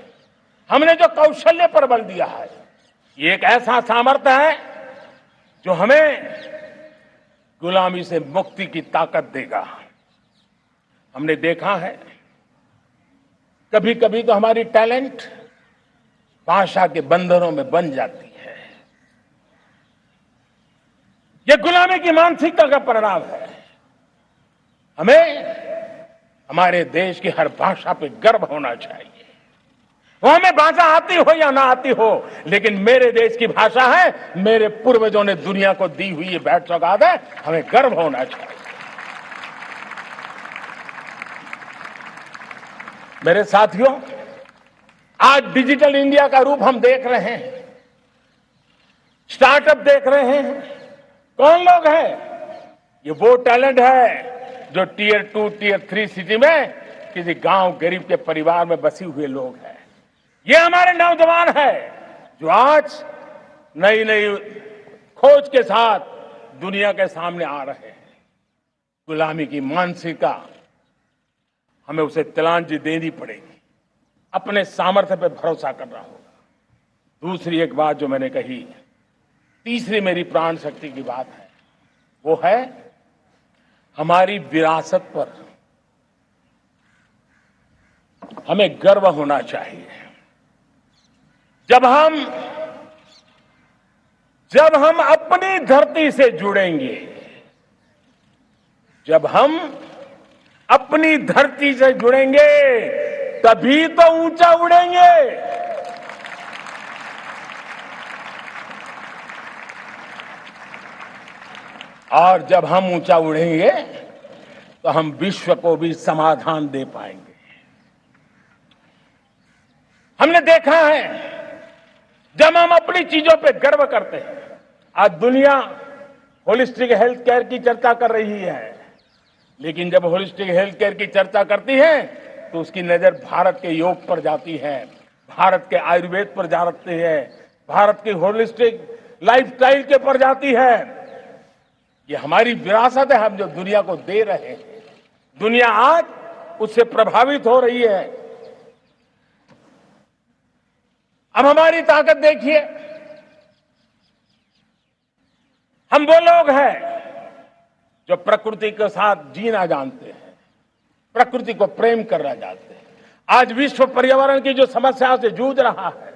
हमने जो कौशल्य पर बल दिया है, ये एक ऐसा सामर्थ्य है जो हमें गुलामी से मुक्ति की ताकत देगा। हमने देखा है कभी कभी तो हमारी टैलेंट भाषा के बंधनों में बन जाती है। यह गुलामी की मानसिकता का परिणाम है। हमें हमारे देश की हर भाषा पे गर्व होना चाहिए। वो हमें भाषा आती हो या ना आती हो, लेकिन मेरे देश की भाषा है, मेरे पूर्वजों ने दुनिया को दी हुई ये भेंट सौगात है, हमें गर्व होना चाहिए। मेरे साथियों, आज डिजिटल इंडिया का रूप हम देख रहे हैं, स्टार्टअप देख रहे हैं। कौन लोग हैं? ये वो टैलेंट है जो टियर 2, टियर 3 सिटी में किसी गांव गरीब के परिवार में बसी हुए लोग हैं। ये हमारे नौजवान हैं जो आज नई नई खोज के साथ दुनिया के सामने आ रहे हैं। गुलामी की मानसिकता हमें उसे तिलांजलि देनी पड़ेगी, अपने सामर्थ्य पर भरोसा करना होगा। दूसरी एक बात जो मैंने कही, तीसरी मेरी प्राण शक्ति की बात है, वो है हमारी विरासत पर हमें गर्व होना चाहिए। जब हम अपनी धरती से जुड़ेंगे, जब हम अपनी धरती से जुड़ेंगे, तभी तो ऊंचा उड़ेंगे। और जब हम ऊंचा उड़ेंगे तो हम विश्व को भी समाधान दे पाएंगे। हमने देखा है जब हम अपनी चीजों पे गर्व करते हैं। आज दुनिया होलिस्टिक हेल्थ केयर की चर्चा कर रही है, लेकिन जब होलिस्टिक हेल्थ केयर की चर्चा करती है तो उसकी नजर भारत के योग पर जाती है, भारत के आयुर्वेद पर जाती है, भारत की होलिस्टिक लाइफस्टाइल के पर जाती है। ये हमारी विरासत है, हम जो दुनिया को दे रहे हैं। दुनिया आज उससे प्रभावित हो रही है। अब हमारी ताकत देखिए, हम वो लोग हैं जो प्रकृति के साथ जीना जानते हैं, प्रकृति को प्रेम करना जानते हैं। आज विश्व पर्यावरण की जो समस्याओं से जूझ रहा है,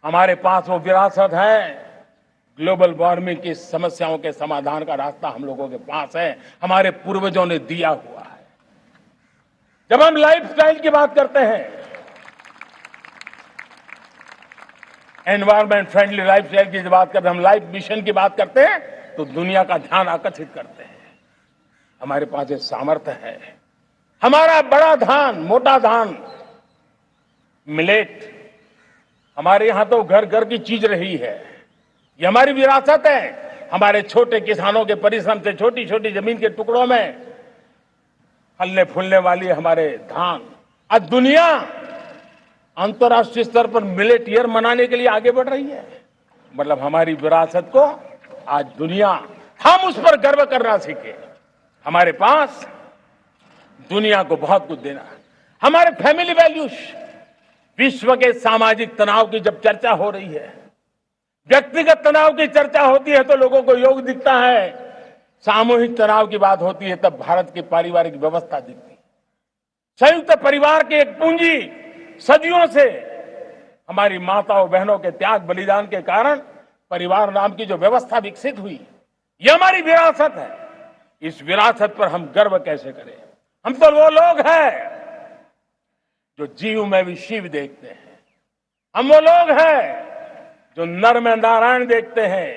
हमारे पास वो विरासत है। ग्लोबल वार्मिंग की समस्याओं के समाधान का रास्ता हम लोगों के पास है, हमारे पूर्वजों ने दिया हुआ है। जब हम लाइफस्टाइल की बात करते हैं, एनवायरमेंट फ्रेंडली लाइफस्टाइल की बात करते हैं, हम लाइफ मिशन की बात करते हैं, तो दुनिया का ध्यान आकर्षित करते हैं। हमारे पास एक सामर्थ्य है। हमारा बड़ा धान, मोटा धान, मिलेट, हमारे यहां तो घर घर की चीज रही है। ये हमारी विरासत है। हमारे छोटे किसानों के परिश्रम से छोटी छोटी जमीन के टुकड़ों में फलने फूलने वाली हमारे धान। आज दुनिया अंतर्राष्ट्रीय स्तर पर मिलेट ईयर मनाने के लिए आगे बढ़ रही है। मतलब हमारी विरासत को आज दुनिया, हम उस पर गर्व करना सीखे। हमारे पास दुनिया को बहुत कुछ देना है। हमारे फैमिली वैल्यूज, विश्व के सामाजिक तनाव की जब चर्चा हो रही है, व्यक्तिगत तनाव की चर्चा होती है तो लोगों को योग दिखता है, सामूहिक तनाव की बात होती है तब भारत की पारिवारिक व्यवस्था दिखती है। संयुक्त परिवार की एक पूंजी सदियों से हमारी माताओं बहनों के त्याग बलिदान के कारण परिवार नाम की जो व्यवस्था विकसित हुई, ये हमारी विरासत है। इस विरासत पर हम गर्व कैसे करें? हम तो वो लोग हैं जो जीव में भी शिव देखते हैं। हम वो लोग हैं जो नर में नारायण देखते हैं।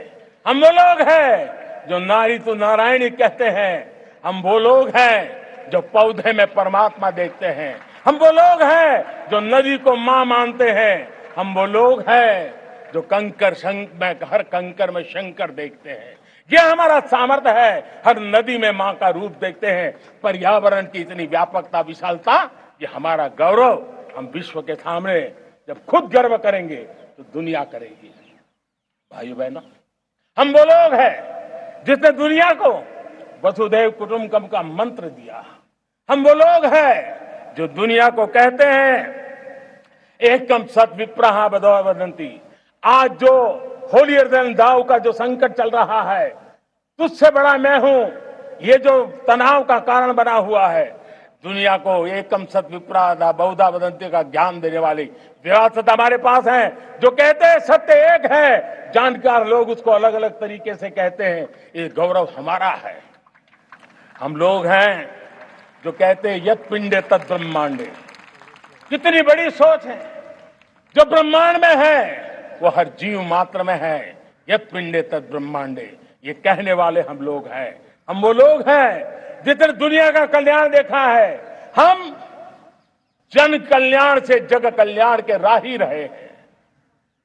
हम वो लोग हैं जो नारी तो नारायणी कहते हैं। हम वो लोग हैं जो पौधे में परमात्मा देखते हैं। हम वो लोग हैं जो नदी को मां मानते हैं। हम वो लोग हैं जो हर कंकर में शंकर देखते हैं। यह हमारा सामर्थ्य है। हर नदी में मां का रूप देखते हैं। पर्यावरण की इतनी व्यापकता, विशालता, ये हमारा गौरव। हम विश्व के सामने जब खुद गर्व करेंगे तो दुनिया करेगी। भाइयों बहनों, हम वो लोग हैं जिसने दुनिया को वसुधैव कुटुंबकम का मंत्र दिया। हम वो लोग हैं जो दुनिया को कहते हैं एकम सत विप्रहा बदो वदंती, आज जो होलियर देन दाव का जो संकट चल रहा है, तुझसे बड़ा मैं हूं, ये जो तनाव का कारण बना हुआ है, दुनिया को एकम सत विप्रादा बहुधा वदंती का ज्ञान देने वाली विरासत हमारे पास है। जो कहते हैं सत्य एक है, जानकार लोग उसको अलग अलग तरीके से कहते हैं। ये गौरव हमारा है। हम लोग हैं जो कहते हैं यत पिंडे तत् ब्रह्मांडे। कितनी बड़ी सोच है। जो ब्रह्मांड में है वो हर जीव मात्र में है। यत पिंडे तत् ब्रह्मांडे, ये कहने वाले हम लोग हैं। हम वो लोग हैं जितने दुनिया का कल्याण देखा है। हम जन कल्याण से जग कल्याण के राही रहे हैं।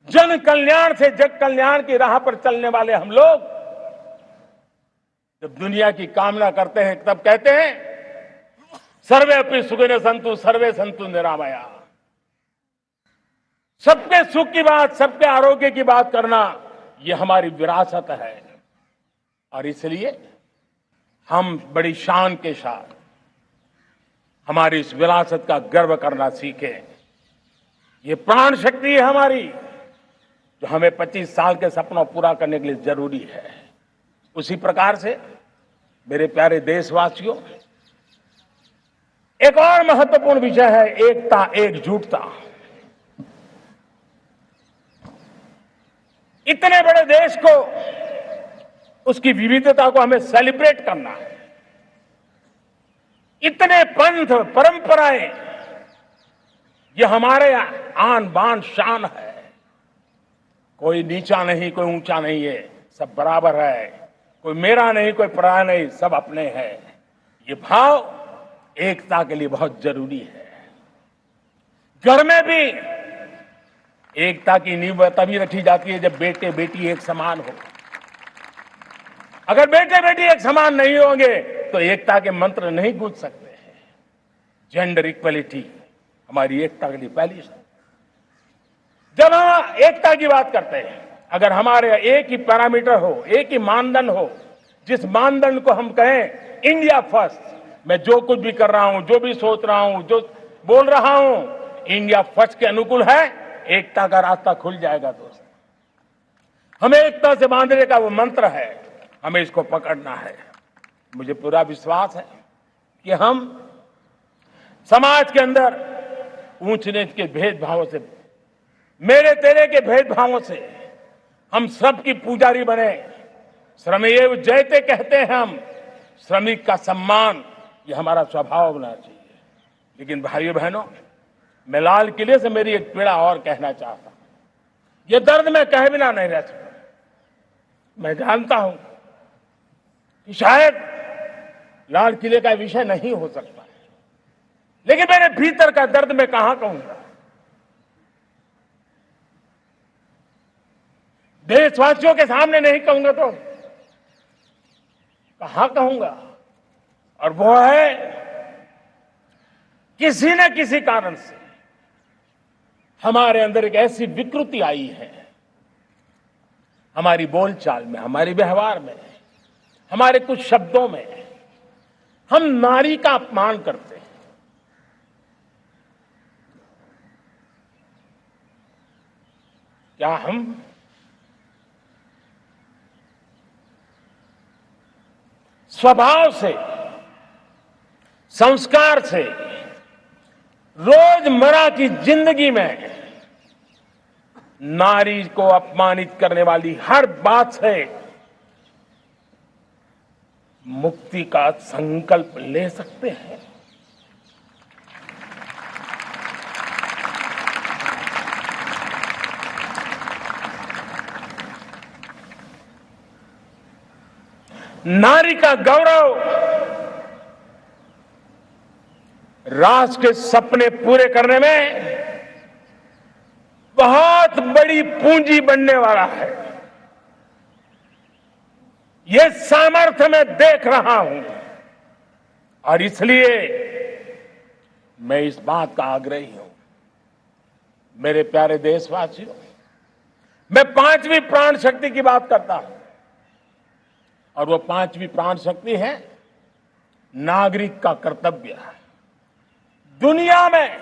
जन कल्याण से जग कल्याण की राह पर चलने वाले हम लोग जब दुनिया की कामना करते हैं तब कहते हैं सर्वे अपनी सुखिनो संतु सर्वे संतु निरामया। सबके सुख की बात, सबके आरोग्य की बात करना, यह हमारी विरासत है। और इसलिए हम बड़ी शान के साथ हमारी इस विरासत का गर्व करना सीखें। ये प्राण शक्ति है हमारी, जो हमें 25 साल के सपनों पूरा करने के लिए जरूरी है। उसी प्रकार से मेरे प्यारे देशवासियों, एक और महत्वपूर्ण विषय है एकता, एकजुटता। इतने बड़े देश को, उसकी विविधता को हमें सेलिब्रेट करना है। इतने पंथ परंपराएं, ये हमारे आन बान शान है। कोई नीचा नहीं, कोई ऊंचा नहीं है, सब बराबर है। कोई मेरा नहीं, कोई पराया नहीं, सब अपने हैं। ये भाव एकता के लिए बहुत जरूरी है। घर में भी एकता की नींव तभी रखी जाती है जब बेटे बेटी एक समान हो। अगर बेटे बेटी एक समान नहीं होंगे तो एकता के मंत्र नहीं गूंज सकते हैं। जेंडर इक्वलिटी हमारी एकता के लिए पहली शर्त। जब हम एकता की बात करते हैं, अगर हमारे एक ही पैरामीटर हो, एक ही मानदंड हो, जिस मानदंड को हम कहें इंडिया फर्स्ट, मैं जो कुछ भी कर रहा हूं, जो भी सोच रहा हूं, जो बोल रहा हूं, इंडिया फर्स्ट के अनुकूल है, एकता का रास्ता खुल जाएगा। दोस्त, हमें एकता से बांधने का वो मंत्र है, हमें इसको पकड़ना है। मुझे पूरा विश्वास है कि हम समाज के अंदर ऊंच नीच के भेदभावों से, मेरे तेरे के भेदभावों से हम सब की पुजारी बने। श्रमेव जयते कहते हैं हम, श्रमिक का सम्मान, ये हमारा स्वभाव होना चाहिए। लेकिन भाइयों बहनों, मैं लाल किले से मेरी एक पीड़ा और कहना चाहता हूं। ये दर्द मैं कहे बिना नहीं रह सकता। मैं जानता हूं कि शायद लाल किले का विषय नहीं हो सकता है, लेकिन मेरे भीतर का दर्द मैं कहां कहूंगा। देशवासियों के सामने नहीं कहूंगा तो कहां कहूंगा। और वो है, किसी न किसी कारण से हमारे अंदर एक ऐसी विकृति आई है, हमारी बोलचाल में, हमारे व्यवहार में, हमारे कुछ शब्दों में, हम नारी का अपमान करते हैं। क्या हम स्वभाव से, संस्कार से, रोजमर्रा की जिंदगी में नारी को अपमानित करने वाली हर बात से मुक्ति का संकल्प ले सकते हैं? नारी का गौरव राष्ट्र के सपने पूरे करने में बहुत बड़ी पूंजी बनने वाला है। यह सामर्थ्य मैं देख रहा हूं और इसलिए मैं इस बात का आग्रही हूं। मेरे प्यारे देशवासियों, मैं पांचवी प्राण शक्ति की बात करता हूं और वो पांचवी प्राण शक्ति है नागरिक का कर्तव्य। दुनिया में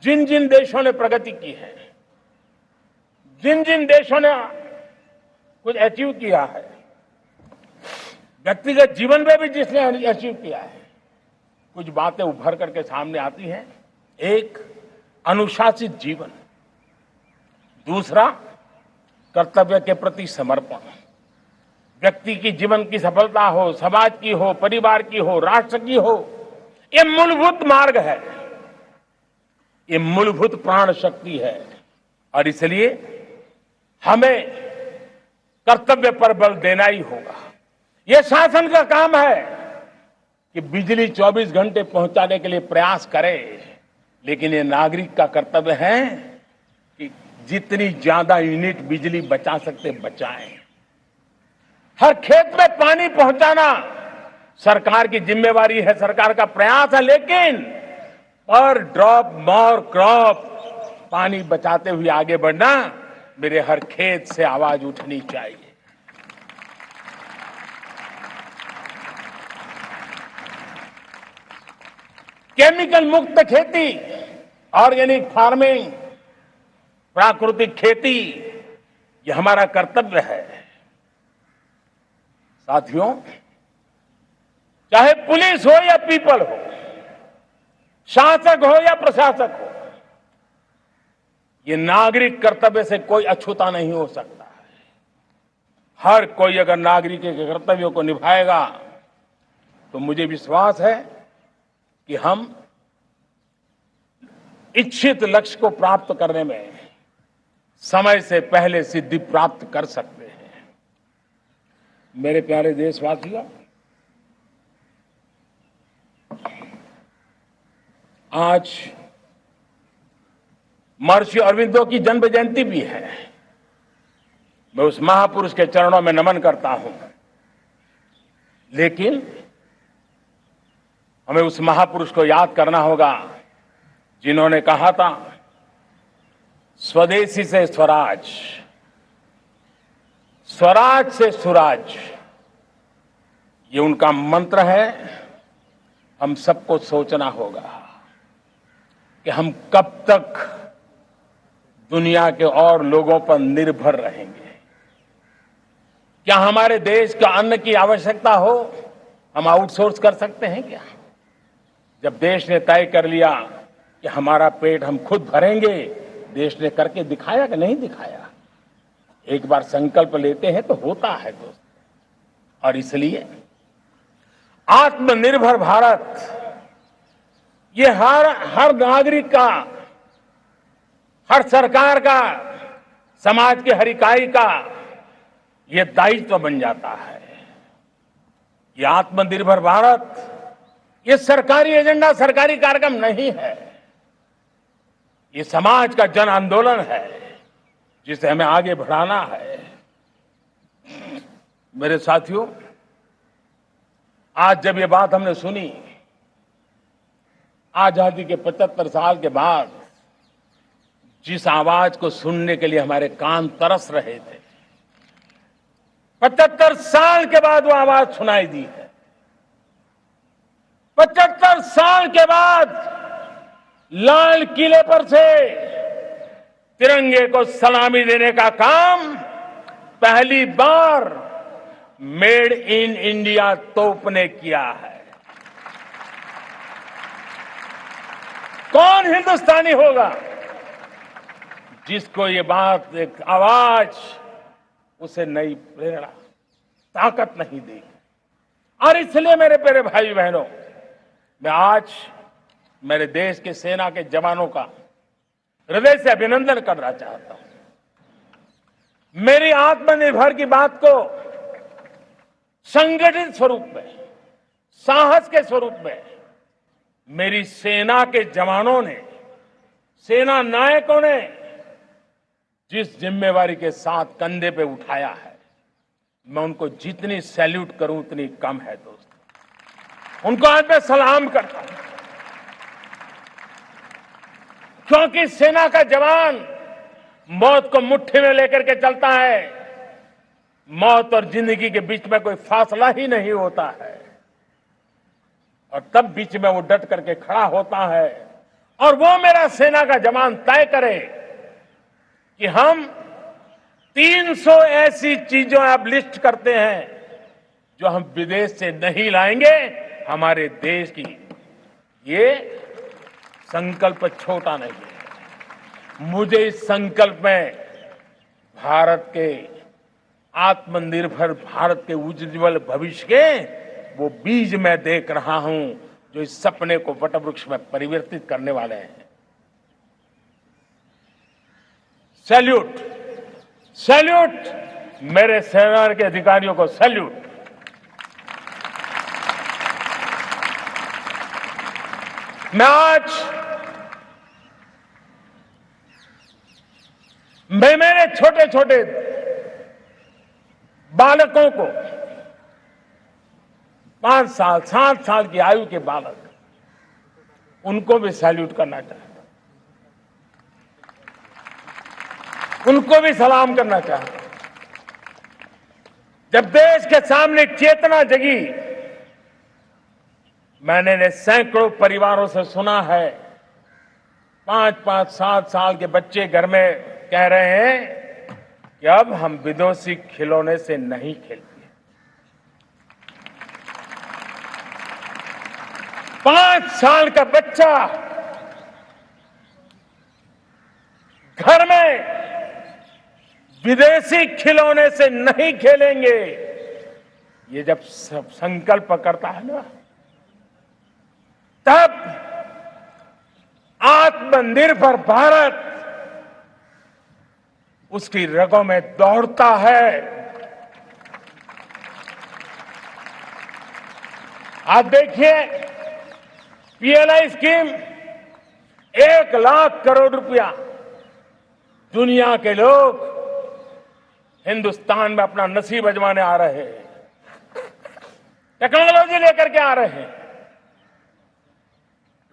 जिन जिन देशों ने प्रगति की है, जिन जिन देशों ने कुछ अचीव किया है, व्यक्तिगत जीवन में भी जिसने अचीव किया है, कुछ बातें उभर करके सामने आती हैं। एक, अनुशासित जीवन। दूसरा, कर्तव्य के प्रति समर्पण। व्यक्ति की जीवन की सफलता हो, समाज की हो, परिवार की हो, राष्ट्र की हो, ये मूलभूत मार्ग है, ये मूलभूत प्राण शक्ति है। और इसलिए हमें कर्तव्य पर बल देना ही होगा। यह शासन का काम है कि बिजली 24 घंटे पहुंचाने के लिए प्रयास करे, लेकिन ये नागरिक का कर्तव्य है कि जितनी ज्यादा यूनिट बिजली बचा सकते बचाएं। हर खेत में पानी पहुंचाना सरकार की जिम्मेवारी है, सरकार का प्रयास है, लेकिन पर ड्रॉप मोर क्रॉप, पानी बचाते हुए आगे बढ़ना, मेरे हर खेत से आवाज उठनी चाहिए। केमिकल मुक्त खेती, ऑर्गेनिक फार्मिंग, प्राकृतिक खेती, ये हमारा कर्तव्य है। साथियों, चाहे पुलिस हो या पीपल हो, शासक हो या प्रशासक हो, ये नागरिक कर्तव्य से कोई अछूता नहीं हो सकता है। हर कोई अगर नागरिक के कर्तव्यों को निभाएगा तो मुझे विश्वास है कि हम इच्छित लक्ष्य को प्राप्त करने में समय से पहले सिद्धि प्राप्त कर सकते हैं। मेरे प्यारे देशवासियों, आज महर्षि अरविंदो की जन्म जयंती भी है। मैं उस महापुरुष के चरणों में नमन करता हूं, लेकिन हमें उस महापुरुष को याद करना होगा जिन्होंने कहा था, स्वदेशी से स्वराज, स्वराज से सुराज। ये उनका मंत्र है। हम सबको सोचना होगा कि हम कब तक दुनिया के और लोगों पर निर्भर रहेंगे। क्या हमारे देश का अन्न की आवश्यकता हो, हम आउटसोर्स कर सकते हैं क्या? जब देश ने तय कर लिया कि हमारा पेट हम खुद भरेंगे, देश ने करके दिखाया कि नहीं दिखाया? एक बार संकल्प लेते हैं तो होता है दोस्त। और इसलिए आत्मनिर्भर भारत, ये हर नागरिक का, हर सरकार का, समाज के हर इकाई का ये दायित्व बन जाता है। ये आत्मनिर्भर भारत, ये सरकारी एजेंडा, सरकारी कार्यक्रम नहीं है। ये समाज का जन आंदोलन है जिसे हमें आगे बढ़ाना है। मेरे साथियों, आज जब ये बात हमने सुनी, आजादी के 75 साल के बाद जिस आवाज को सुनने के लिए हमारे कान तरस रहे थे, 75 साल के बाद वो आवाज सुनाई दी है। 75 साल के बाद लाल किले पर से तिरंगे को सलामी देने का काम पहली बार मेड इन इंडिया तोप ने किया है। कौन हिंदुस्तानी होगा जिसको ये बात, एक आवाज उसे नई प्रेरणा, ताकत नहीं देगी? और इसलिए मेरे प्यारे भाई बहनों, मैं आज मेरे देश के सेना के जवानों का हृदय से अभिनंदन करना चाहता हूं। मेरी आत्मनिर्भर की बात को संगठित स्वरूप में, साहस के स्वरूप में मेरी सेना के जवानों ने, सेना नायकों ने जिस जिम्मेवारी के साथ कंधे पे उठाया है, मैं उनको जितनी सैल्यूट करूं उतनी कम है दोस्तों। उनको आज मैं सलाम करता हूं, क्योंकि सेना का जवान मौत को मुट्ठी में लेकर के चलता है। मौत और जिंदगी के बीच में कोई फासला ही नहीं होता है, और तब बीच में वो डट करके खड़ा होता है। और वो मेरा सेना का जवान तय करे कि हम 300 ऐसी चीजों आप लिस्ट करते हैं जो हम विदेश से नहीं लाएंगे हमारे देश की। ये संकल्प छोटा नहीं है। मुझे इस संकल्प में भारत के आत्मनिर्भर भारत के उज्जवल भविष्य के वो बीज मैं देख रहा हूं जो इस सपने को वटवृक्ष में परिवर्तित करने वाले हैं। सैल्यूट, सैल्यूट मेरे सेना के अधिकारियों को, सैल्यूट। मैं मेरे छोटे छोटे बालकों को 5 साल 7 साल की आयु के बालक, उनको भी सैल्यूट करना चाहता हूं, उनको भी सलाम करना चाहता हूं। जब देश के सामने चेतना जगी, मैंने सैकड़ों परिवारों से सुना है 5-5, 7 साल के बच्चे घर में कह रहे हैं कि अब हम विदेशी खिलौने से नहीं खेलते। 5 साल का बच्चा घर में विदेशी खिलौने से नहीं खेलेंगे, ये जब संकल्प करता है ना, तब आत्मनिर्भर भारत उसकी रगों में दौड़ता है। आप देखिए, पीएलआई स्कीम 1 लाख करोड़ रुपया दुनिया के लोग हिंदुस्तान में अपना नसीब आजमाने आ रहे हैं, टेक्नोलॉजी लेकर के आ रहे हैं,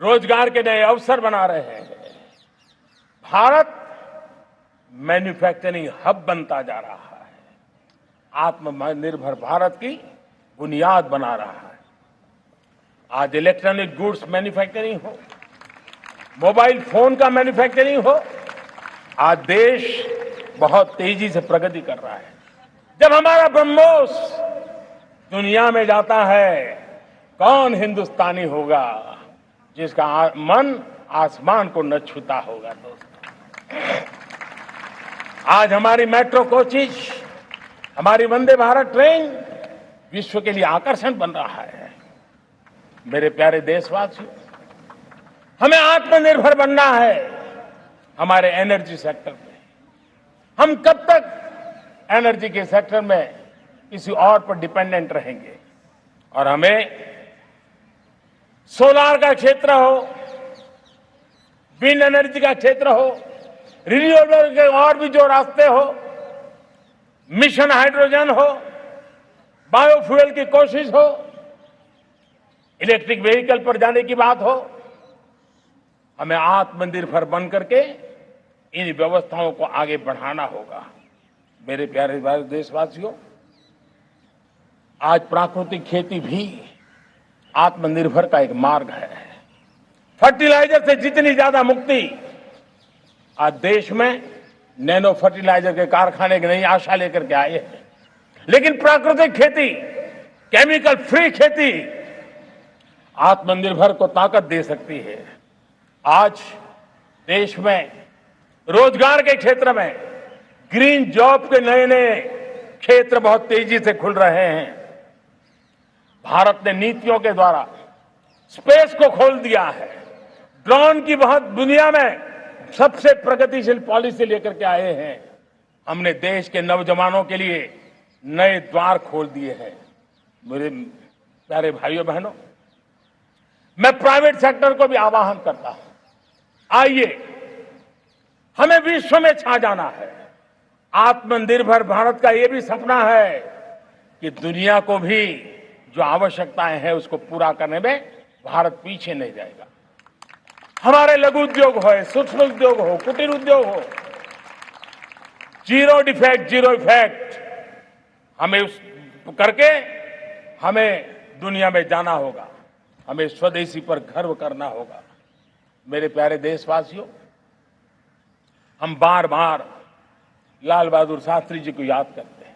रोजगार के नए अवसर बना रहे हैं। भारत मैन्युफैक्चरिंग हब बनता जा रहा है, आत्मनिर्भर भारत की बुनियाद बना रहा है। आज इलेक्ट्रॉनिक गुड्स मैन्युफैक्चरिंग हो, मोबाइल फोन का मैन्युफैक्चरिंग हो, आज देश बहुत तेजी से प्रगति कर रहा है। जब हमारा ब्रह्मोस दुनिया में जाता है, कौन हिंदुस्तानी होगा जिसका मन आसमान को न छूता होगा। दोस्तों, आज हमारी मेट्रो कोचेज, हमारी वंदे भारत ट्रेन विश्व के लिए आकर्षण बन रहा है। मेरे प्यारे देशवासियों, हमें आत्मनिर्भर बनना है हमारे एनर्जी सेक्टर में। हम कब तक एनर्जी के सेक्टर में किसी और पर डिपेंडेंट रहेंगे? और हमें सोलार का क्षेत्र हो, विंड एनर्जी का क्षेत्र हो, रिन्यूएबल के और भी जो रास्ते हो, मिशन हाइड्रोजन हो, बायोफ्यूल की कोशिश हो, इलेक्ट्रिक व्हीकल पर जाने की बात हो, हमें आत्मनिर्भर बन करके इन व्यवस्थाओं को आगे बढ़ाना होगा। मेरे प्यारे देशवासियों, आज प्राकृतिक खेती भी आत्मनिर्भर का एक मार्ग है। फर्टिलाइजर से जितनी ज्यादा मुक्ति, आज देश में नैनो फर्टिलाइजर के कारखाने की नई आशा लेकर के आए हैं। लेकिन प्राकृतिक खेती, केमिकल फ्री खेती आत्मनिर्भर को ताकत दे सकती है। आज देश में रोजगार के क्षेत्र में ग्रीन जॉब के नए नए क्षेत्र बहुत तेजी से खुल रहे हैं। भारत ने नीतियों के द्वारा स्पेस को खोल दिया है। ड्रोन की बहुत दुनिया में सबसे प्रगतिशील पॉलिसी लेकर के आए हैं। हमने देश के नौजवानों के लिए नए द्वार खोल दिए हैं। मेरे प्यारे भाइयों बहनों, मैं प्राइवेट सेक्टर को भी आह्वान करता हूं, आइए हमें विश्व में छा जाना है। आत्मनिर्भर भारत का यह भी सपना है कि दुनिया को भी जो आवश्यकताएं हैं उसको पूरा करने में भारत पीछे नहीं जाएगा। हमारे लघु उद्योग हो, सूक्ष्म उद्योग हो, कुटीर उद्योग हो, जीरो डिफेक्ट जीरो इफेक्ट हमें उस करके हमें दुनिया में जाना होगा। हमें स्वदेशी पर गर्व करना होगा। मेरे प्यारे देशवासियों, हम बार बार लाल बहादुर शास्त्री जी को याद करते हैं।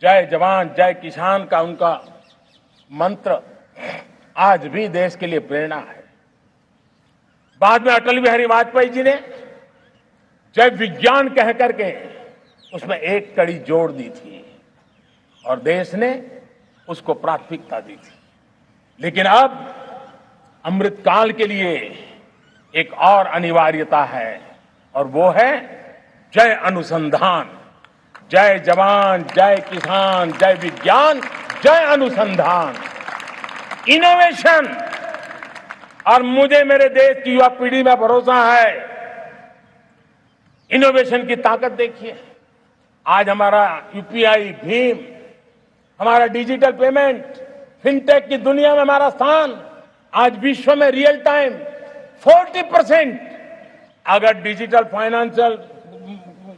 जय जवान जय किसान का उनका मंत्र आज भी देश के लिए प्रेरणा है। बाद में अटल बिहारी वाजपेयी जी ने जय विज्ञान कह करके उसमें एक कड़ी जोड़ दी थी और देश ने उसको प्राथमिकता दी थी। लेकिन अब अमृतकाल के लिए एक और अनिवार्यता है और वो है जय अनुसंधान। जय जवान जय किसान जय विज्ञान जय अनुसंधान, इनोवेशन। और मुझे मेरे देश की युवा पीढ़ी में भरोसा है। इनोवेशन की ताकत देखिए, आज हमारा यूपीआई भीम, हमारा डिजिटल पेमेंट, फिनटेक की दुनिया में हमारा स्थान, आज विश्व में रियल टाइम 40% अगर डिजिटल फाइनेंशियल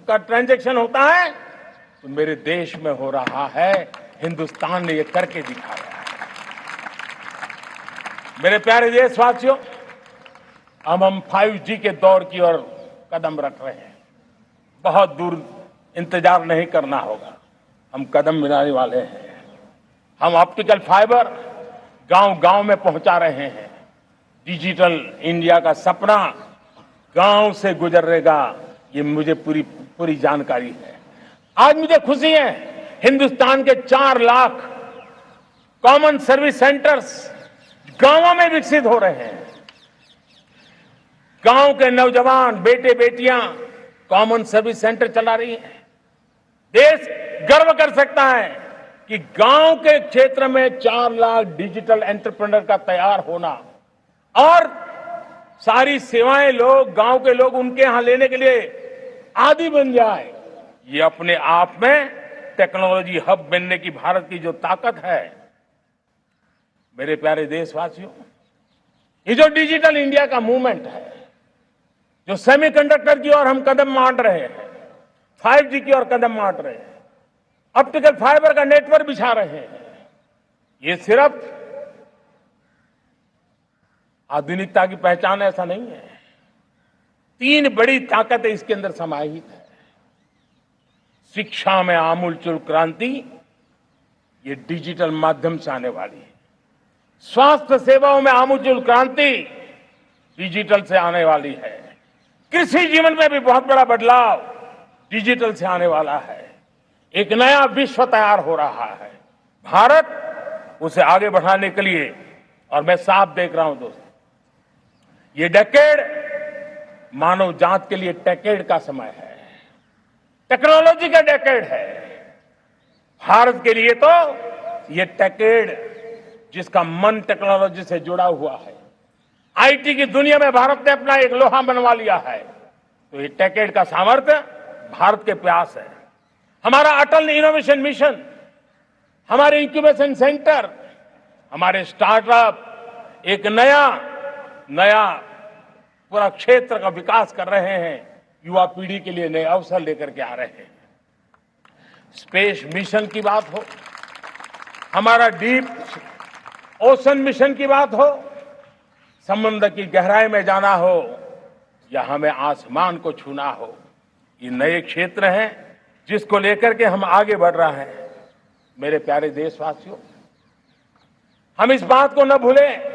का ट्रांजैक्शन होता है तो मेरे देश में हो रहा है। हिंदुस्तान ने ये करके दिखाया है। मेरे प्यारे देशवासियों, अब हम 5G के दौर की ओर कदम रख रहे हैं। बहुत दूर इंतजार नहीं करना होगा, हम कदम मिलाने वाले हैं। हम ऑप्टिकल फाइबर गांव-गांव में पहुंचा रहे हैं। डिजिटल इंडिया का सपना गांव से गुजरेगा, ये मुझे पूरी जानकारी है। आज मुझे खुशी है, हिंदुस्तान के 4 लाख कॉमन सर्विस सेंटर्स गांवों में विकसित हो रहे हैं। गांव के नौजवान बेटे बेटियां कॉमन सर्विस सेंटर चला रही हैं। देश गर्व कर सकता है कि गांव के क्षेत्र में 4 लाख डिजिटल एंटरप्रेन्योर का तैयार होना और सारी सेवाएं लोग, गांव के लोग उनके यहां लेने के लिए आदी बन जाए, ये अपने आप में टेक्नोलॉजी हब बनने की भारत की जो ताकत है। मेरे प्यारे देशवासियों, ये जो डिजिटल इंडिया का मूवमेंट है, जो सेमीकंडक्टर की ओर हम कदम मांड रहे हैं, 5G की ओर कदम मांड रहे हैं, ऑप्टिकल फाइबर का नेटवर्क बिछा रहे हैं, ये सिर्फ आधुनिकता की पहचान ऐसा नहीं है। 3 बड़ी ताकतें इसके अंदर समाहित है। शिक्षा में आमूलचूल क्रांति, ये डिजिटल माध्यम से आने वाली है। स्वास्थ्य सेवाओं में आमूलचूल क्रांति डिजिटल से आने वाली है। कृषि जीवन में भी बहुत बड़ा बदलाव डिजिटल से आने वाला है। एक नया विश्व तैयार हो रहा है। भारत उसे आगे बढ़ाने के लिए, और मैं साफ देख रहा हूं दोस्तों, ये डेकेड मानव जात के लिए टेकेड का समय है, टेक्नोलॉजी का डेकेड है। भारत के लिए तो ये टेकेड जिसका मन टेक्नोलॉजी से जुड़ा हुआ है, आईटी की दुनिया में भारत ने अपना एक लोहा बनवा लिया है, तो ये टेकेड का सामर्थ्य भारत के प्यास है। हमारा अटल इनोवेशन मिशन, हमारे इंक्यूबेशन सेंटर, हमारे स्टार्टअप एक नया पूरा क्षेत्र का विकास कर रहे हैं। युवा पीढ़ी के लिए नए अवसर लेकर के आ रहे हैं। स्पेस मिशन की बात हो, हमारा डीप ओशन मिशन की बात हो, समुद्र की गहराई में जाना हो या हमें आसमान को छूना हो, ये नए क्षेत्र हैं जिसको लेकर के हम आगे बढ़ रहे हैं। मेरे प्यारे देशवासियों, हम इस बात को न भूलें,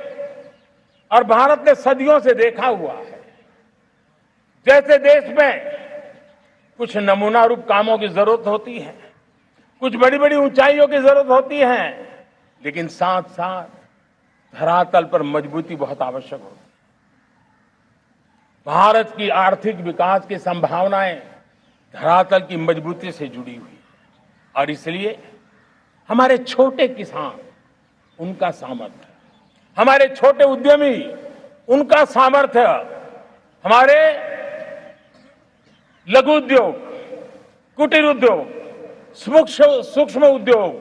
और भारत ने सदियों से देखा हुआ है, जैसे देश में कुछ नमूना रूप कामों की जरूरत होती है, कुछ बड़ी बड़ी ऊंचाइयों की जरूरत होती है, लेकिन साथ साथ धरातल पर मजबूती बहुत आवश्यक होती है। भारत की आर्थिक विकास की संभावनाएं धरातल की मजबूती से जुड़ी हुई है, और इसलिए हमारे छोटे किसान, उनका सामर्थ्य, हमारे छोटे उद्यमी, उनका सामर्थ्य, हमारे लघु उद्योग, कुटीर उद्योग, सूक्ष्म उद्योग,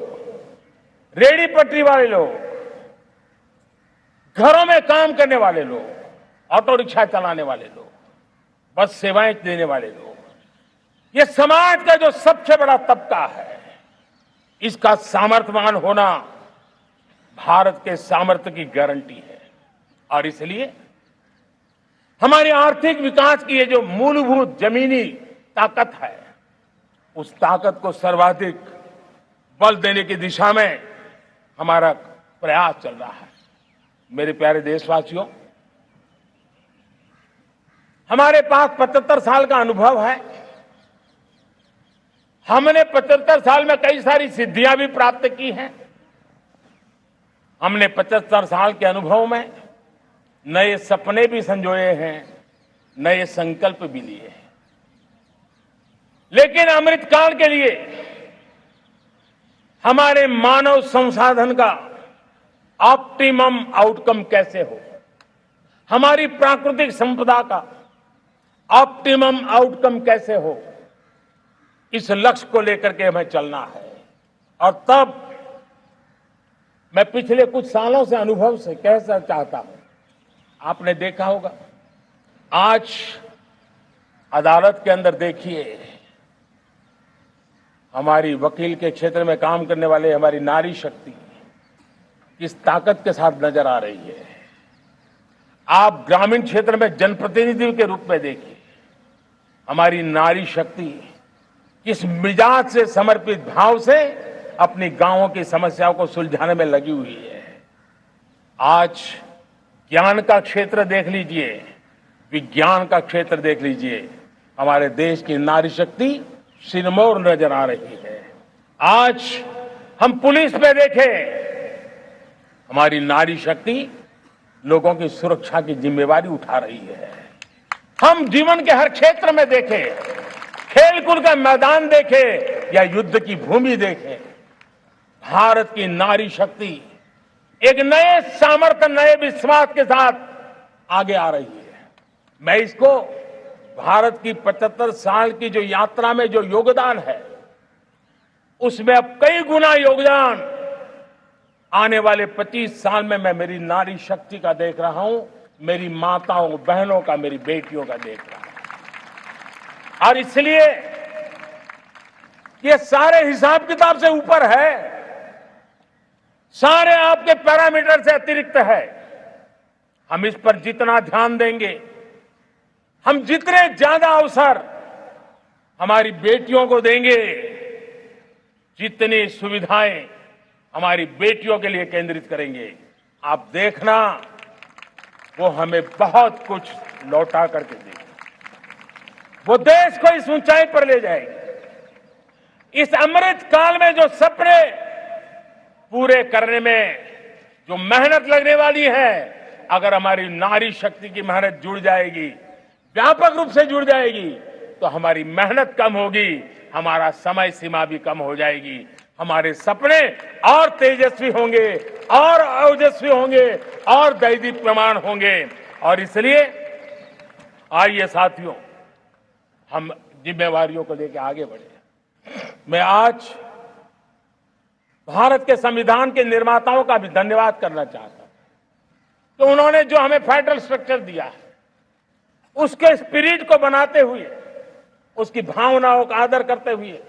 रेहड़ी पटरी वाले लोग, घरों में काम करने वाले लोग, ऑटो रिक्शा चलाने वाले लोग, बस सेवाएं देने वाले लोग, ये समाज का जो सबसे बड़ा तबका है, इसका सामर्थ्यवान होना भारत के सामर्थ्य की गारंटी है। और इसलिए हमारे आर्थिक विकास की ये जो मूलभूत जमीनी ताकत है, उस ताकत को सर्वाधिक बल देने की दिशा में हमारा प्रयास चल रहा है। मेरे प्यारे देशवासियों, हमारे पास 75 साल का अनुभव है। हमने 75 साल में कई सारी सिद्धियां भी प्राप्त की हैं। हमने 75 साल के अनुभव में नए सपने भी संजोए हैं, नए संकल्प भी लिए हैं। लेकिन अमृतकाल के लिए हमारे मानव संसाधन का ऑप्टिमम आउटकम कैसे हो, हमारी प्राकृतिक संपदा का ऑप्टिमम आउटकम कैसे हो, इस लक्ष्य को लेकर के हमें चलना है। और तब मैं पिछले कुछ सालों से अनुभव से कहना चाहता हूं, आपने देखा होगा आज अदालत के अंदर देखिए, हमारी वकील के क्षेत्र में काम करने वाले हमारी नारी शक्ति किस ताकत के साथ नजर आ रही है। आप ग्रामीण क्षेत्र में जनप्रतिनिधि के रूप में देखिए, हमारी नारी शक्ति किस मिजाज से, समर्पित भाव से अपनी गांवों की समस्याओं को सुलझाने में लगी हुई है। आज ज्ञान का क्षेत्र देख लीजिए, विज्ञान का क्षेत्र देख लीजिए, हमारे देश की नारी शक्ति सिरमौर नजर आ रही है। आज हम पुलिस में देखें, हमारी नारी शक्ति लोगों की सुरक्षा की जिम्मेवारी उठा रही है। हम जीवन के हर क्षेत्र में देखें, खेलकूद का मैदान देखें या युद्ध की भूमि देखें, भारत की नारी शक्ति एक नए सामर्थ्य, नए विश्वास के साथ आगे आ रही है। मैं इसको भारत की 75 साल की जो यात्रा में जो योगदान है, उसमें अब कई गुना योगदान आने वाले 25 साल में मैं मेरी नारी शक्ति का देख रहा हूं, मेरी माताओं बहनों का, मेरी बेटियों का देख रहा हूं। और इसलिए ये सारे हिसाब किताब से ऊपर है, सारे आपके पैरामीटर से अतिरिक्त है। हम इस पर जितना ध्यान देंगे, हम जितने ज्यादा अवसर हमारी बेटियों को देंगे, जितनी सुविधाएं हमारी बेटियों के लिए केंद्रित करेंगे, आप देखना वो हमें बहुत कुछ लौटा करके देगी, वो देश को इस ऊंचाई पर ले जाएगी। इस अमृत काल में जो सपने पूरे करने में जो मेहनत लगने वाली है, अगर हमारी नारी शक्ति की मेहनत जुड़ जाएगी, व्यापक रूप से जुड़ जाएगी, तो हमारी मेहनत कम होगी, हमारा समय सीमा भी कम हो जाएगी, हमारे सपने और तेजस्वी होंगे, और ओजस्वी होंगे, और दैदीप्यमान होंगे। और इसलिए आइए साथियों, हम जिम्मेवारियों को लेकर आगे बढ़े। मैं आज भारत के संविधान के निर्माताओं का भी धन्यवाद करना चाहता हूं, तो उन्होंने जो हमें फेडरल स्ट्रक्चर दिया है, उसके स्पिरिट को बनाते हुए, उसकी भावनाओं का आदर करते हुए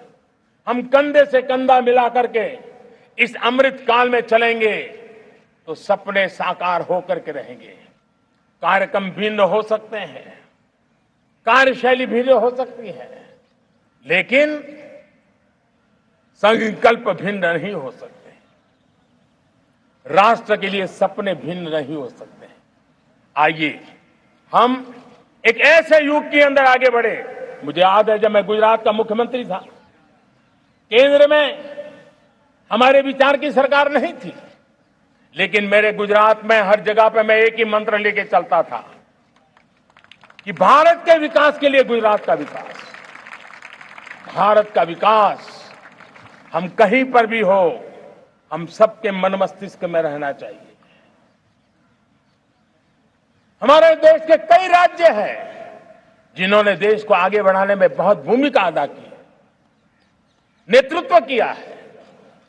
हम कंधे से कंधा मिला करके इस अमृत काल में चलेंगे, तो सपने साकार होकर के रहेंगे। कार्यक्रम भिन्न हो सकते हैं, कार्यशैली भिन्न हो सकती है, लेकिन संकल्प भिन्न नहीं हो सकते। राष्ट्र के लिए सपने भिन्न नहीं हो सकते। आइए हम एक ऐसे युग के अंदर आगे बढ़े। मुझे याद है, जब मैं गुजरात का मुख्यमंत्री था, केंद्र में हमारे विचार की सरकार नहीं थी, लेकिन मेरे गुजरात में हर जगह पे मैं एक ही मंत्र लेके चलता था कि भारत के विकास के लिए गुजरात का विकास, भारत का विकास हम कहीं पर भी हो, हम सबके मन मस्तिष्क में रहना चाहिए। हमारे देश के कई राज्य हैं जिन्होंने देश को आगे बढ़ाने में बहुत भूमिका अदा की है, नेतृत्व किया है,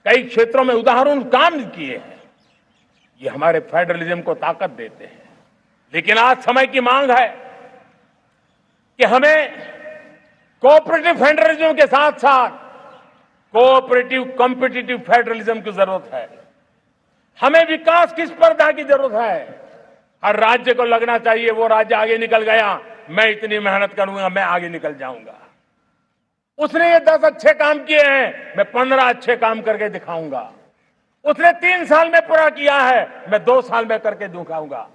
कई क्षेत्रों में उदाहरण काम किए हैं। ये हमारे फेडरलिज्म को ताकत देते हैं। लेकिन आज समय की मांग है कि हमें कोऑपरेटिव फेडरलिज्म के साथ साथ कोऑपरेटिव कॉम्पिटिटिव फेडरलिज्म की जरूरत है। हमें विकास की स्पर्धा की जरूरत है। हर राज्य को लगना चाहिए वो राज्य आगे निकल गया, मैं इतनी मेहनत करूंगा, मैं आगे निकल जाऊंगा। उसने ये 10 अच्छे काम किए हैं, मैं 15 अच्छे काम करके दिखाऊंगा। उसने 3 साल में पूरा किया है, मैं 2 साल में करके दिखाऊंगा।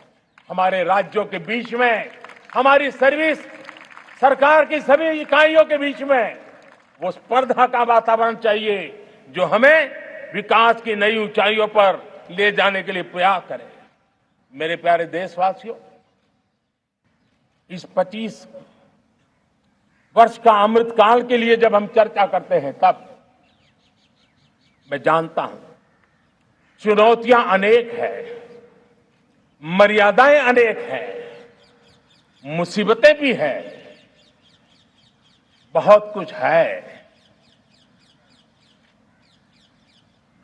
हमारे राज्यों के बीच में, हमारी सर्विस सरकार की सभी इकाइयों के बीच में वो स्पर्धा का वातावरण चाहिए जो हमें विकास की नई ऊंचाइयों पर ले जाने के लिए प्रयास करे। मेरे प्यारे देशवासियों, इस 25 वर्ष का अमृतकाल के लिए जब हम चर्चा करते हैं, तब मैं जानता हूं चुनौतियां अनेक है, मर्यादाएं अनेक है, मुसीबतें भी है, बहुत कुछ है।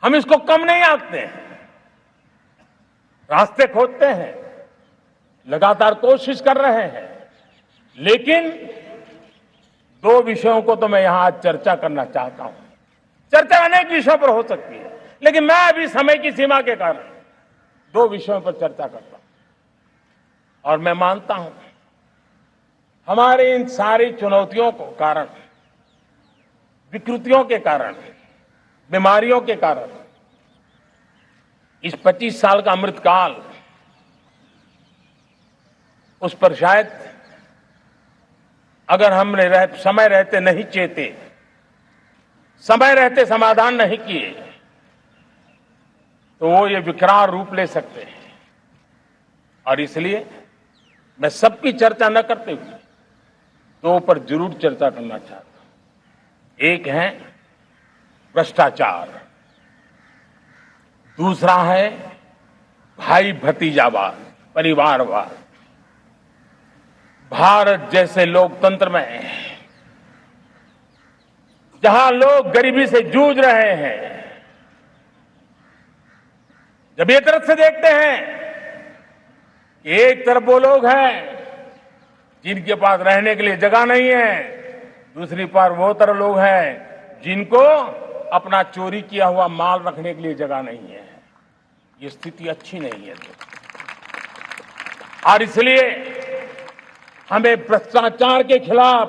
हम इसको कम नहीं आंकते हैं, रास्ते खोजते हैं, लगातार कोशिश कर रहे हैं, लेकिन 2 विषयों को तो मैं यहां आज चर्चा करना चाहता हूं। चर्चा अनेक विषयों पर हो सकती है, लेकिन मैं अभी समय की सीमा के कारण 2 विषयों पर चर्चा करता हूं। और मैं मानता हूं हमारे इन सारी चुनौतियों को कारण, विकृतियों के कारण, बीमारियों के कारण इस 25 साल का अमृतकाल, उस पर शायद अगर हमने समय रहते नहीं चेते, समय रहते समाधान नहीं किए, तो वो ये विकराल रूप ले सकते हैं। और इसलिए मैं सबकी चर्चा न करते हुए 2 पर जरूर चर्चा करना चाहता हूं। एक है भ्रष्टाचार, दूसरा है भाई भतीजावाद, परिवारवाद। भारत जैसे लोकतंत्र में जहां लोग गरीबी से जूझ रहे हैं, जब एक तरफ से देखते हैं कि एक तरफ वो लोग हैं जिनके पास रहने के लिए जगह नहीं है, दूसरी पर वो तरह लोग हैं जिनको अपना चोरी किया हुआ माल रखने के लिए जगह नहीं है, ये स्थिति अच्छी नहीं है। और इसलिए हमें भ्रष्टाचार के खिलाफ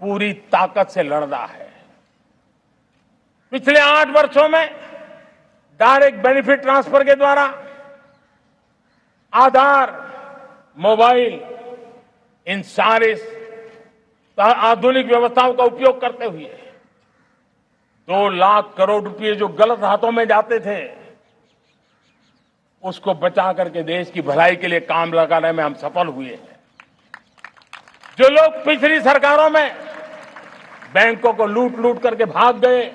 पूरी ताकत से लड़ना है। पिछले 8 वर्षों में डायरेक्ट बेनिफिट ट्रांसफर के द्वारा, आधार, मोबाइल, इन सारे आधुनिक व्यवस्थाओं का उपयोग करते हुए 2 लाख करोड़ रुपए जो गलत हाथों में जाते थे, उसको बचा करके देश की भलाई के लिए काम लगाने में हम सफल हुए हैं। जो लोग पिछली सरकारों में बैंकों को लूट लूट करके भाग गए,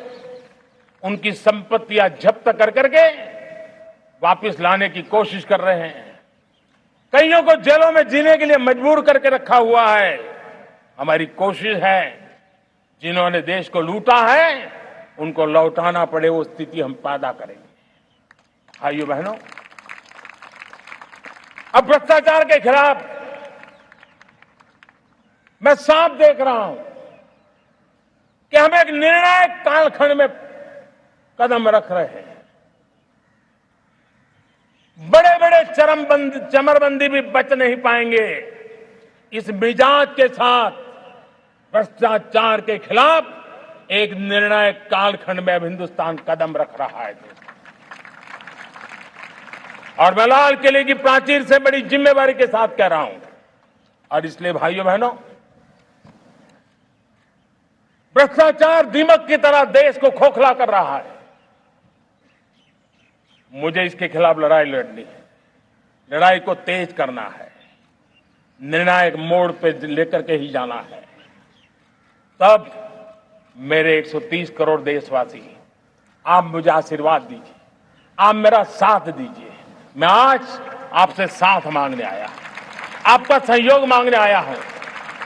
उनकी संपत्तियां जब्त कर करके वापस लाने की कोशिश कर रहे हैं। कईयों को जेलों में जीने के लिए मजबूर करके रखा हुआ है। हमारी कोशिश है जिन्होंने देश को लूटा है उनको लौटाना पड़े, वो स्थिति हम पैदा करेंगे। भाइयों बहनों, अब भ्रष्टाचार के खिलाफ मैं साफ देख रहा हूं कि हम एक निर्णायक कालखंड में कदम रख रहे हैं। बड़े बड़े चमरबंदी भी बच नहीं पाएंगे। इस मिजाज के साथ भ्रष्टाचार के खिलाफ एक निर्णायक कालखंड में अब हिंदुस्तान कदम रख रहा है। और मैं लाल किले की प्राचीर से बड़ी जिम्मेवारी के साथ कह रहा हूं। और इसलिए भाइयों बहनों, भ्रष्टाचार दीमक की तरह देश को खोखला कर रहा है। मुझे इसके खिलाफ लड़ाई लड़नी है, लड़ाई को तेज करना है, निर्णायक मोड़ पे लेकर के ही जाना है। तब मेरे 130 करोड़ देशवासी, आप मुझे आशीर्वाद दीजिए, आप मेरा साथ दीजिए। मैं आज आपसे साथ मांगने आया, आपका सहयोग मांगने आया हूं,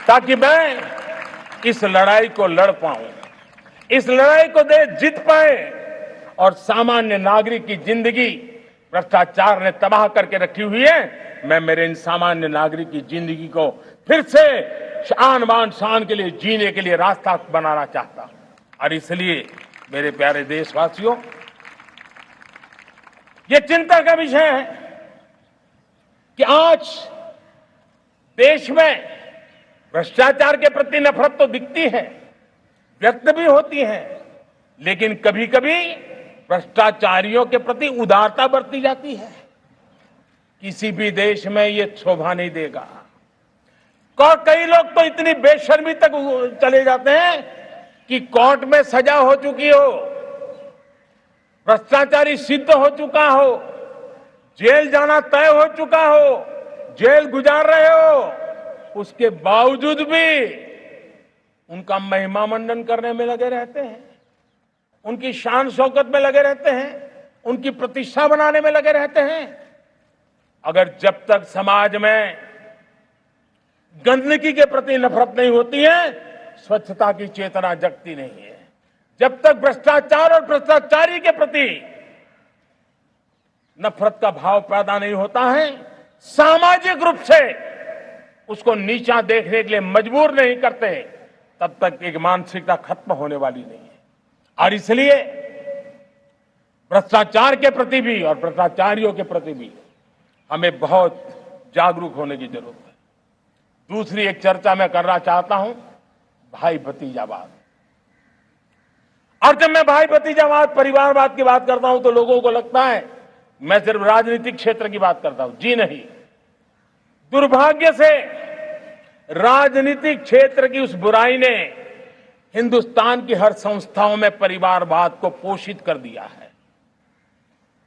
ताकि मैं इस लड़ाई को लड़ पाऊं, इस लड़ाई को देश जीत पाए और सामान्य नागरिक की जिंदगी भ्रष्टाचार ने तबाह करके रखी हुई है। मैं मेरे इन सामान्य नागरिक की जिंदगी को फिर से शान बान शान के लिए जीने के लिए रास्ता बनाना चाहता हूं। और इसलिए मेरे प्यारे देशवासियों, ये चिंता का विषय है कि आज देश में भ्रष्टाचार के प्रति नफरत तो दिखती है, व्यक्त भी होती हैं, लेकिन कभी कभी भ्रष्टाचारियों के प्रति उदारता बरती जाती है। किसी भी देश में ये शोभा नहीं देगा। और कई लोग तो इतनी बेशर्मी तक चले जाते हैं कि कोर्ट में सजा हो चुकी हो, भ्रष्टाचारी सिद्ध हो चुका हो, जेल जाना तय हो चुका हो, जेल गुजार रहे हो, उसके बावजूद भी उनका महिमा मंडन करने में लगे रहते हैं, उनकी शान शौकत में लगे रहते हैं, उनकी प्रतिष्ठा बनाने में लगे रहते हैं। अगर जब तक समाज में गंदगी के प्रति नफरत नहीं होती है, स्वच्छता की चेतना जगती नहीं है। जब तक भ्रष्टाचार और भ्रष्टाचारी के प्रति नफरत का भाव पैदा नहीं होता है, सामाजिक रूप से उसको नीचा देखने के लिए मजबूर नहीं करते, तब तक एक मानसिकता खत्म होने वाली नहीं है। और इसलिए भ्रष्टाचार के प्रति भी और भ्रष्टाचारियों के प्रति भी हमें बहुत जागरूक होने की जरूरत है। दूसरी एक चर्चा मैं करना चाहता हूं, भाई भतीजावाद। और जब मैं भाई भतीजावाद, परिवारवाद की बात करता हूं तो लोगों को लगता है मैं सिर्फ राजनीतिक क्षेत्र की बात करता हूं। जी नहीं, दुर्भाग्य से राजनीतिक क्षेत्र की उस बुराई ने हिंदुस्तान की हर संस्थाओं में परिवारवाद को पोषित कर दिया है।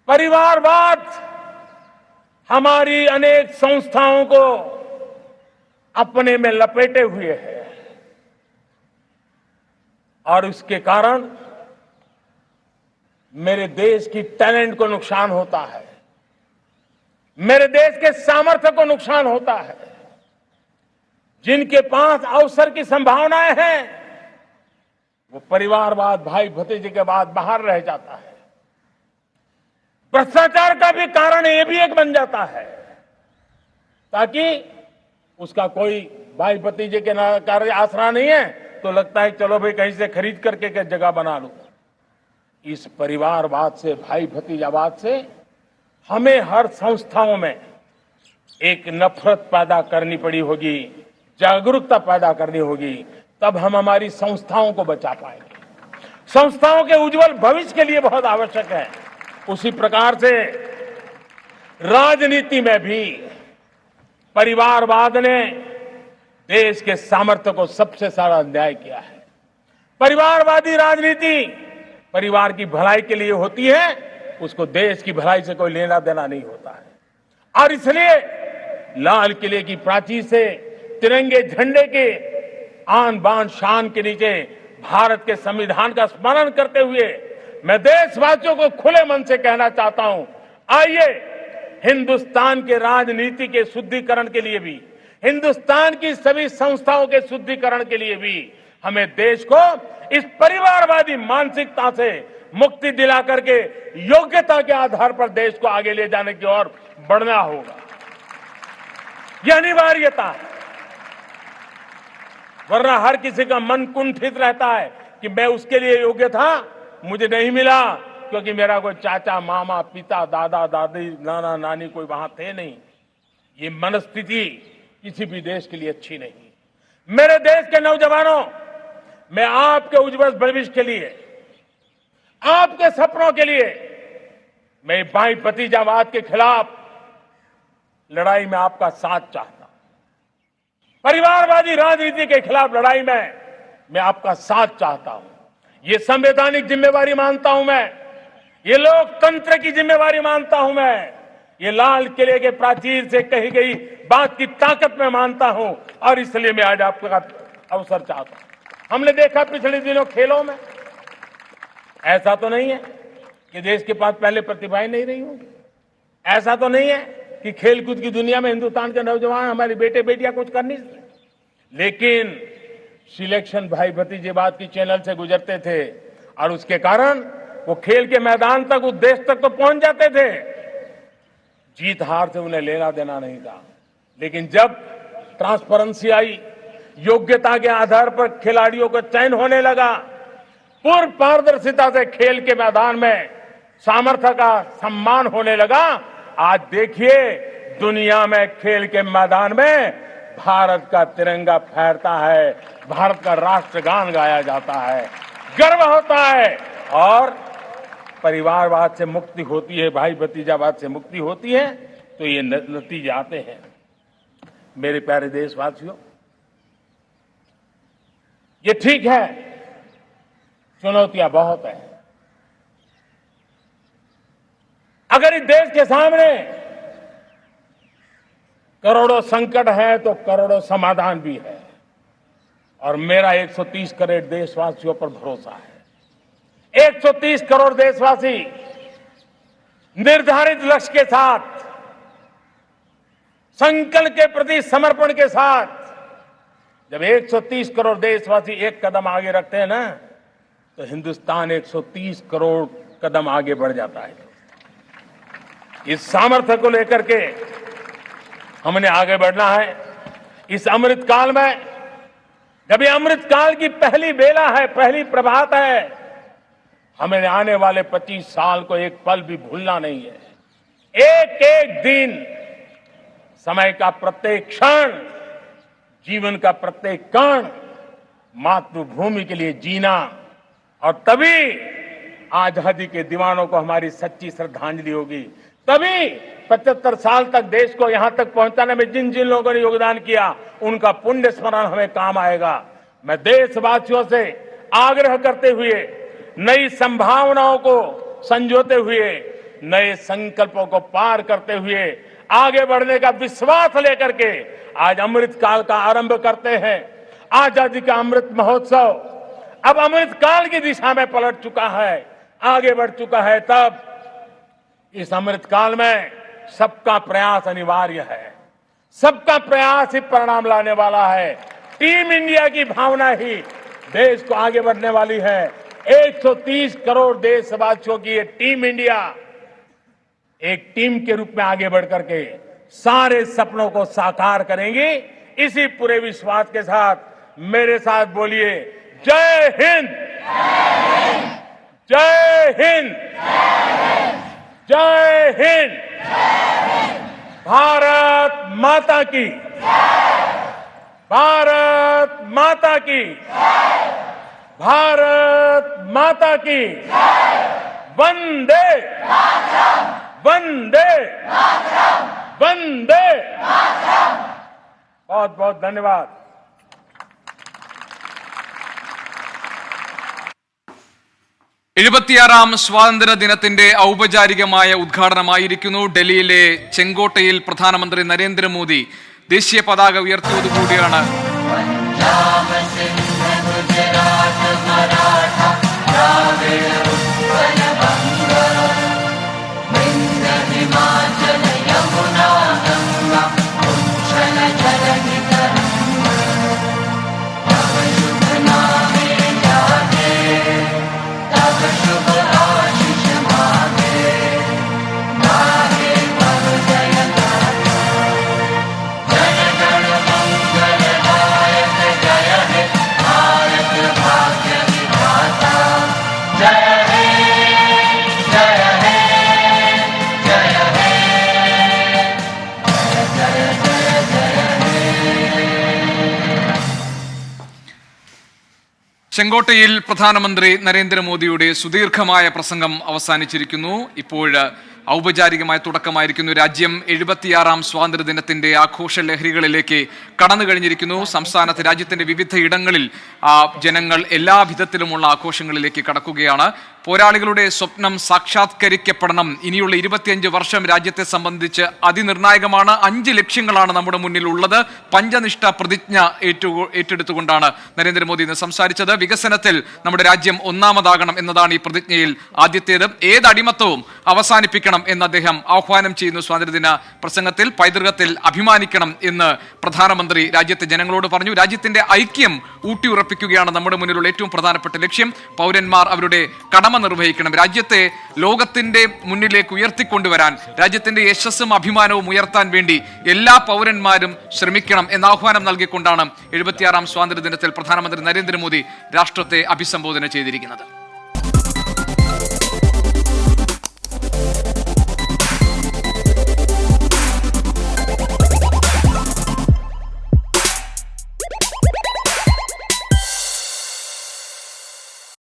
परिवारवाद हमारी अनेक संस्थाओं को अपने में लपेटे हुए है और उसके कारण मेरे देश की टैलेंट को नुकसान होता है, मेरे देश के सामर्थ्य को नुकसान होता है। जिनके पास अवसर की संभावनाएं हैं, वो परिवारवाद, भाई भतीजे के बाद बाहर रह जाता है। भ्रष्टाचार का भी कारण ये भी एक बन जाता है, ताकि उसका कोई भाई भतीजे के कार्य आसरा नहीं है तो लगता है चलो भाई कहीं से खरीद करके जगह बना लूं। इस परिवारवाद से, भाई भतीजावाद से हमें हर संस्थाओं में एक नफरत पैदा करनी पड़ी होगी, जागरूकता पैदा करनी होगी, तब हम हमारी संस्थाओं को बचा पाएंगे। संस्थाओं के उज्जवल भविष्य के लिए बहुत आवश्यक है। उसी प्रकार से राजनीति में भी परिवारवाद ने देश के सामर्थ्य को सबसे सारा अन्याय किया है। परिवारवादी राजनीति परिवार की भलाई के लिए होती है, उसको देश की भलाई से कोई लेना देना नहीं होता है। और इसलिए लाल किले की प्राचीर से तिरंगे झंडे के आन बान शान के नीचे भारत के संविधान का स्मरण करते हुए मैं देशवासियों को खुले मन से कहना चाहता हूं, आइए हिंदुस्तान के राजनीति के शुद्धिकरण के लिए भी, हिंदुस्तान की सभी संस्थाओं के शुद्धिकरण के लिए भी हमें देश को इस परिवारवादी मानसिकता से मुक्ति दिला करके योग्यता के आधार पर देश को आगे ले जाने की ओर बढ़ना होगा। यह अनिवार्यता है, वरना हर किसी का मन कुंठित रहता है कि मैं उसके लिए योग्य था, मुझे नहीं मिला क्योंकि मेरा कोई चाचा, मामा, पिता, दादा, दादी, नाना, नानी कोई वहां थे नहीं। ये मनस्थिति किसी भी देश के लिए अच्छी नहीं। मेरे देश के नौजवानों, मैं आपके उज्जवल भविष्य के लिए, आपके सपनों के लिए, मैं भाई भतीजावाद के खिलाफ लड़ाई में आपका साथ चाहता हूं। परिवारवादी राजनीति के खिलाफ लड़ाई में मैं आपका साथ चाहता हूं। ये संवैधानिक जिम्मेवारी मानता हूं मैं, ये लोकतंत्र की जिम्मेवारी मानता हूं मैं, ये लाल किले के प्राचीर से कही गई बात की ताकत में मानता हूं। और इसलिए मैं आज आपका अवसर चाहता हूं। हमने देखा पिछले दिनों खेलों में, ऐसा तो नहीं है कि देश के पास पहले प्रतिभाएं नहीं रही होंगी, ऐसा तो नहीं है कि खेलकूद की दुनिया में हिंदुस्तान के नौजवान, हमारे बेटे बेटियां कुछ कर नहीं सकते, लेकिन सिलेक्शन भाई भतीजेवाद की चैनल से गुजरते थे और उसके कारण वो खेल के मैदान तक, उस देश तक तो पहुंच जाते थे। जीत हार से उन्हें लेना देना नहीं था, लेकिन जब ट्रांसपेरेंसी आई, योग्यता के आधार पर खिलाड़ियों का चयन होने लगा, पूर्ण पारदर्शिता से खेल के मैदान में सामर्थ्य का सम्मान होने लगा, आज देखिए दुनिया में खेल के मैदान में भारत का तिरंगा फहरता है, भारत का राष्ट्रगान गाया जाता है, गर्व होता है और परिवारवाद से मुक्ति होती है, भाई भतीजावाद से मुक्ति होती है, तो ये नतीजे आते हैं। मेरे प्यारे देशवासियों, ये ठीक है, चुनौतियां बहुत हैं। अगर इस देश के सामने करोड़ों संकट है तो करोड़ों समाधान भी है, और मेरा 130 करोड़ देशवासियों पर भरोसा है। 130 करोड़ देशवासी निर्धारित लक्ष्य के साथ, संकल्प के प्रति समर्पण के साथ, जब 130 करोड़ देशवासी एक कदम आगे रखते हैं ना, तो हिंदुस्तान 130 करोड़ कदम आगे बढ़ जाता है। इस सामर्थ्य को लेकर के हमने आगे बढ़ना है। इस अमृत काल में, जब ये अमृत काल की पहली बेला है, पहली प्रभात है, हमें आने वाले 25 साल को एक पल भी भूलना नहीं है। एक एक दिन, समय का प्रत्येक क्षण, जीवन का प्रत्येक कण मातृभूमि के लिए जीना, और तभी आजादी के दीवानों को हमारी सच्ची श्रद्धांजलि होगी। तभी 75 साल तक देश को यहां तक पहुंचाने में जिन जिन लोगों ने योगदान किया, उनका पुण्य स्मरण हमें काम आएगा। मैं देशवासियों से आग्रह करते हुए, नई संभावनाओं को संजोते हुए, नए संकल्पों को पार करते हुए, आगे बढ़ने का विश्वास लेकर के आज अमृत काल का आरंभ करते हैं। आजादी का अमृत महोत्सव अब अमृत काल की दिशा में पलट चुका है, आगे बढ़ चुका है। तब इस अमृत काल में सबका प्रयास अनिवार्य है, सबका प्रयास ही परिणाम लाने वाला है। टीम इंडिया की भावना ही देश को आगे बढ़ने वाली है। 130 करोड़ देशवासियों की ये टीम इंडिया एक टीम के रूप में आगे बढ़ करके सारे सपनों को साकार करेंगे। इसी पूरे विश्वास के साथ मेरे साथ बोलिए, जय हिंद, जय हिंद, जय हिंद, भारत माता की, भारत माता की, भारत माता की, वंदे वंदे वंदे। बहुत बहुत धन्यवाद। എഴുപത്തിയാറാം സ്വാതന്ത്ര്യ ദിനത്തിന്റെ ഔപചാരികമായ ഉദ്ഘാടനമായിരിക്കുന്നു. ഡൽഹിയിലെ ചെങ്കോട്ടയിൽ പ്രധാനമന്ത്രി നരേന്ദ്രമോദി ദേശീയ പതാക ഉയർത്തിയതുകൂടിയാണ്. ചെങ്കോട്ടയിൽ പ്രധാനമന്ത്രി നരേന്ദ്രമോദിയുടെ സുദീർഘമായ പ്രസംഗം അവസാനിച്ചിരിക്കുന്നു. ഇപ്പോൾ ഔപചാരികമായ തുടക്കമായിരിക്കുന്നു. രാജ്യം 76ാം സ്വാതന്ത്ര്യ ദിനത്തിന്റെ ആഘോഷ ലഹരികളിലേക്ക് കടന്നു കഴിഞ്ഞിരിക്കുന്നു. സംസ്ഥാനത്ത് രാജ്യത്തിന്റെ വിവിധ ഇടങ്ങളിൽ ജനങ്ങൾ എല്ലാ വിധത്തിലുമുള്ള ആഘോഷങ്ങളിലേക്ക് കടക്കുകയാണ്. പോരാളികളുടെ സ്വപ്നം സാക്ഷാത്കരിക്കപ്പെടണം. ഇനിയുള്ള 25 വർഷം രാജ്യത്തെ സംബന്ധിച്ച് അതിനിർണായകമാണ്. 5 ലക്ഷ്യങ്ങളാണ് നമ്മുടെ മുന്നിൽ ഉള്ളത്. പഞ്ചനിഷ്ഠ പ്രതിജ്ഞ ഏറ്റെടുത്തുകൊണ്ടാണ് നരേന്ദ്രമോദി ഇന്ന് സംസാരിച്ചത്. വികസനത്തിൽ നമ്മുടെ രാജ്യം ഒന്നാമതാകണം എന്നതാണ് ഈ പ്രതിജ്ഞയിൽ ആദ്യത്തേത്. ഏത് അടിമത്തവും അവസാനിപ്പിക്കണം എന്ന് അദ്ദേഹം ആഹ്വാനം ചെയ്യുന്നു. സ്വാതന്ത്ര്യദിന പ്രസംഗത്തിൽ പൈതൃകത്തിൽ അഭിമാനിക്കണം എന്ന് പ്രധാനമന്ത്രി രാജ്യത്തെ ജനങ്ങളോട് പറഞ്ഞു. രാജ്യത്തിന്റെ ഐക്യം ഊട്ടിയുറപ്പിക്കുകയാണ് നമ്മുടെ മുന്നിലുള്ള ഏറ്റവും പ്രധാനപ്പെട്ട ലക്ഷ്യം. പൗരന്മാർ അവരുടെ കടമ നിർവഹിക്കണം. രാജ്യത്തെ ലോകത്തിന്റെ മുന്നിലേക്ക് ഉയർത്തിക്കൊണ്ടുവരാൻ, രാജ്യത്തിന്റെ യശസ്സും അഭിമാനവും ഉയർത്താൻ വേണ്ടി എല്ലാ പൗരന്മാരും ശ്രമിക്കണം എന്ന ആഹ്വാനം നൽകിക്കൊണ്ടാണ് 76ാം സ്വാതന്ത്ര്യ ദിനത്തിൽ പ്രധാനമന്ത്രി നരേന്ദ്രമോദി രാഷ്ട്രത്തെ അഭിസംബോധന ചെയ്തിരിക്കുന്നത്.